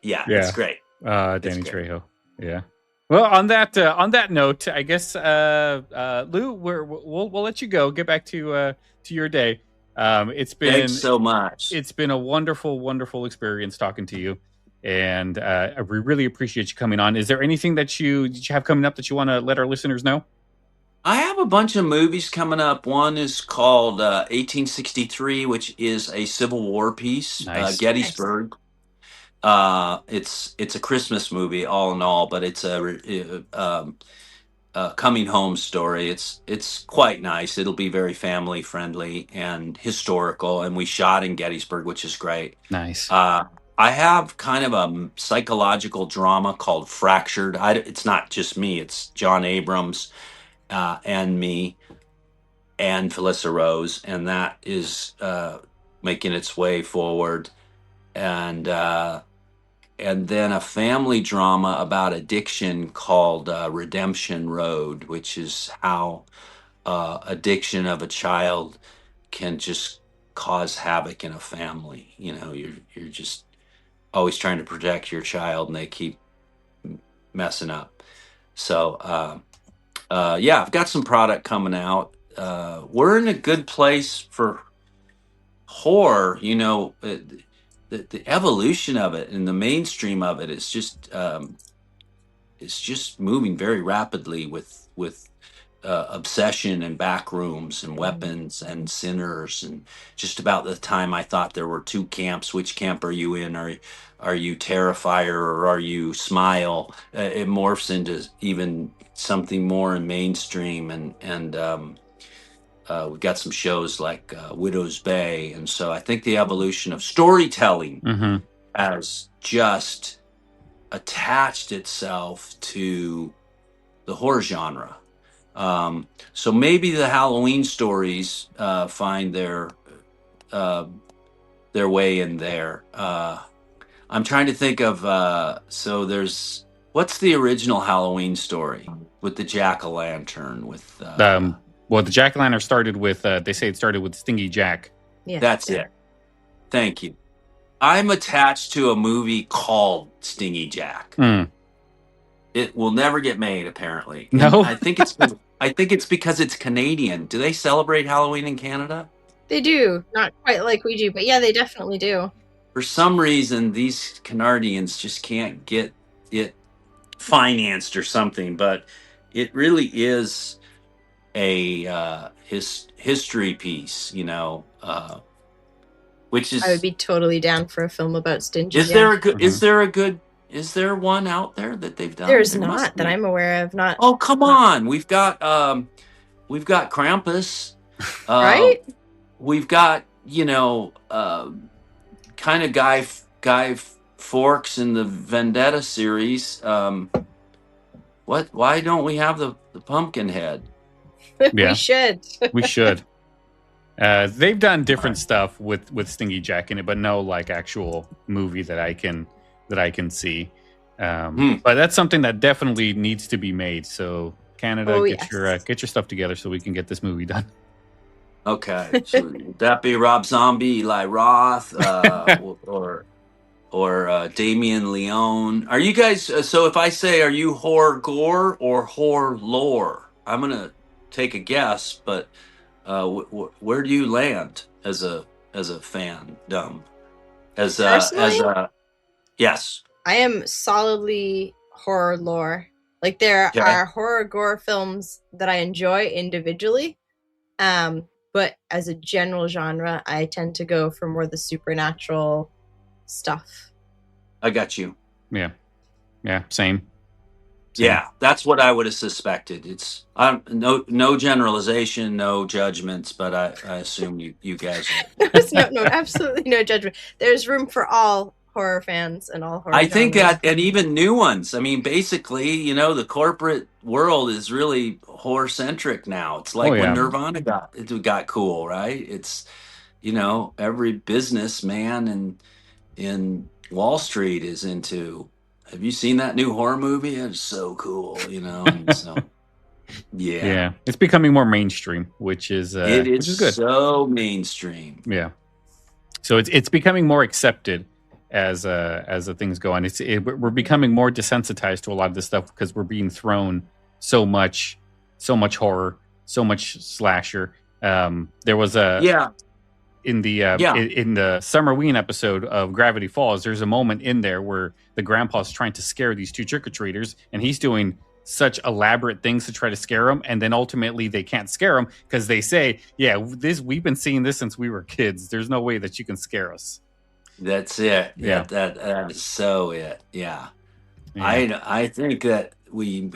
yeah, it's Yeah. great. It's Danny great. Trejo. Yeah. Well, on that note, I guess Lou, we'll let you go. Get back to your day. It's Thanks been so much. a wonderful experience talking to you, and we really appreciate you coming on. Is there anything that you have coming up that you want to let our listeners know? I have a bunch of movies coming up. One is called 1863, which is a Civil War piece, Nice. Nice. Gettysburg. It's a Christmas movie, all in all, but it's a coming home story. It's quite nice. It'll be very family friendly and historical, and we shot in Gettysburg, which is great. Nice. Uh, I have kind of a psychological drama called Fractured. It's not just me; it's John Abrams and me and Felissa Rose, and that is making its way forward. And then a family drama about addiction called Redemption Road, which is how addiction of a child can just cause havoc in a family. You're just always trying to protect your child, and they keep messing up. So yeah, I've got some product coming out. We're in a good place for horror. The evolution of it and the mainstream of it is just it's just moving very rapidly with obsession and back rooms and weapons and sinners. And just about the time I thought there were two camps, which camp are you in? Are you Terrifier or are you Smile? It morphs into even something more in mainstream, and we've got some shows like Widow's Bay, and so I think the evolution of storytelling has just attached itself to the horror genre. So maybe the Halloween stories find their way in there. I'm trying to think of so there's what's the original Halloween story with the jack-o'-lantern with well, the jack-o'-lantern started with they say it started with Stingy Jack. Yeah, that's it. Thank you. I'm attached to a movie called Stingy Jack. It will never get made, apparently. No, I think it's because it's Canadian. Do they celebrate Halloween in Canada? They do, not quite like we do, but yeah, they definitely do. For some reason, these Canadians just can't get it financed or something, but it really is a history piece, which is. I would be totally down for a film about Stingy Jack. Is there one out there that they've done? There's not that I'm aware of. Not. Oh, come on! We've got Krampus, right? We've got kind of Guy Fawkes in the Vendetta series. Why don't we have the Pumpkinhead? We should. We should. They've done different stuff with Stingy Jack in it, but no like actual movie that I can see. But that's something that definitely needs to be made. So Canada, get your stuff together so we can get this movie done. Okay, so would that be Rob Zombie, Eli Roth, or Damien Leone? Are you guys? So if I say, are you horror gore or horror lore? I'm gonna take a guess, but where do you land as a fandom? Yes, I am solidly horror lore. Like there are horror gore films that I enjoy individually. But as a general genre, I tend to go for more the supernatural stuff. I got you. Yeah. Same. Yeah, that's what I would have suspected. It's no generalization, no judgments, but I assume you guys. No, absolutely no judgment. There's room for all horror fans and all horror. I think that, and even new ones. I mean, basically, the corporate world is really horror centric now. It's like when Nirvana got cool, right? It's every businessman in Wall Street is into. Have you seen that new horror movie? It's so cool, And so, yeah, it's becoming more mainstream, which is which is good. So mainstream, yeah. So it's becoming more accepted as the things go on. We're becoming more desensitized to a lot of this stuff because we're being thrown so much horror, so much slasher. There was in the Summerween episode of Gravity Falls, there's a moment in there where the grandpa's trying to scare these two trick-or-treaters, and he's doing such elaborate things to try to scare them, and then ultimately they can't scare them because they say, we've been seeing this since we were kids. There's no way that you can scare us. That's it. Yeah, that is so it. Yeah. I think that we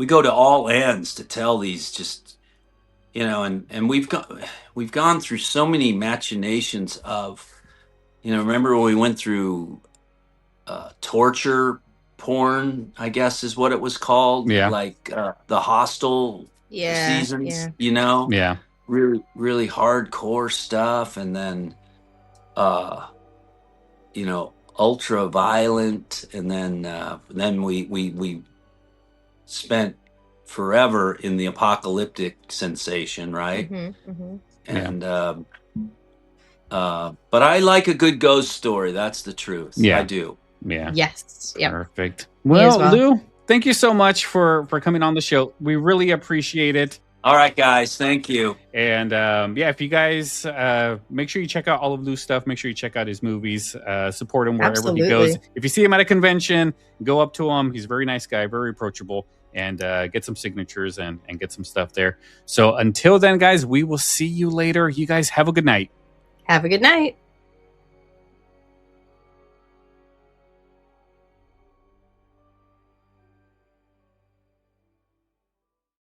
go to all ends to tell these just and we've gone through so many machinations of remember when we went through torture porn, I guess is what it was called, like the Hostel seasons, really really hardcore stuff, and then ultra violent, and then we spent forever in the apocalyptic sensation, right? And but I like a good ghost story. That's the truth. I do. Yes. Perfect. Well, Lew, thank you so much for coming on the show. We really appreciate it. All right, guys. Thank you. And if you guys make sure you check out all of Lew's stuff. Make sure you check out his movies. Support him wherever he goes. If you see him at a convention, go up to him. He's a very nice guy, very approachable, and get some signatures and get some stuff there. So until then, guys, we will see you later. You guys have a good night. Have a good night.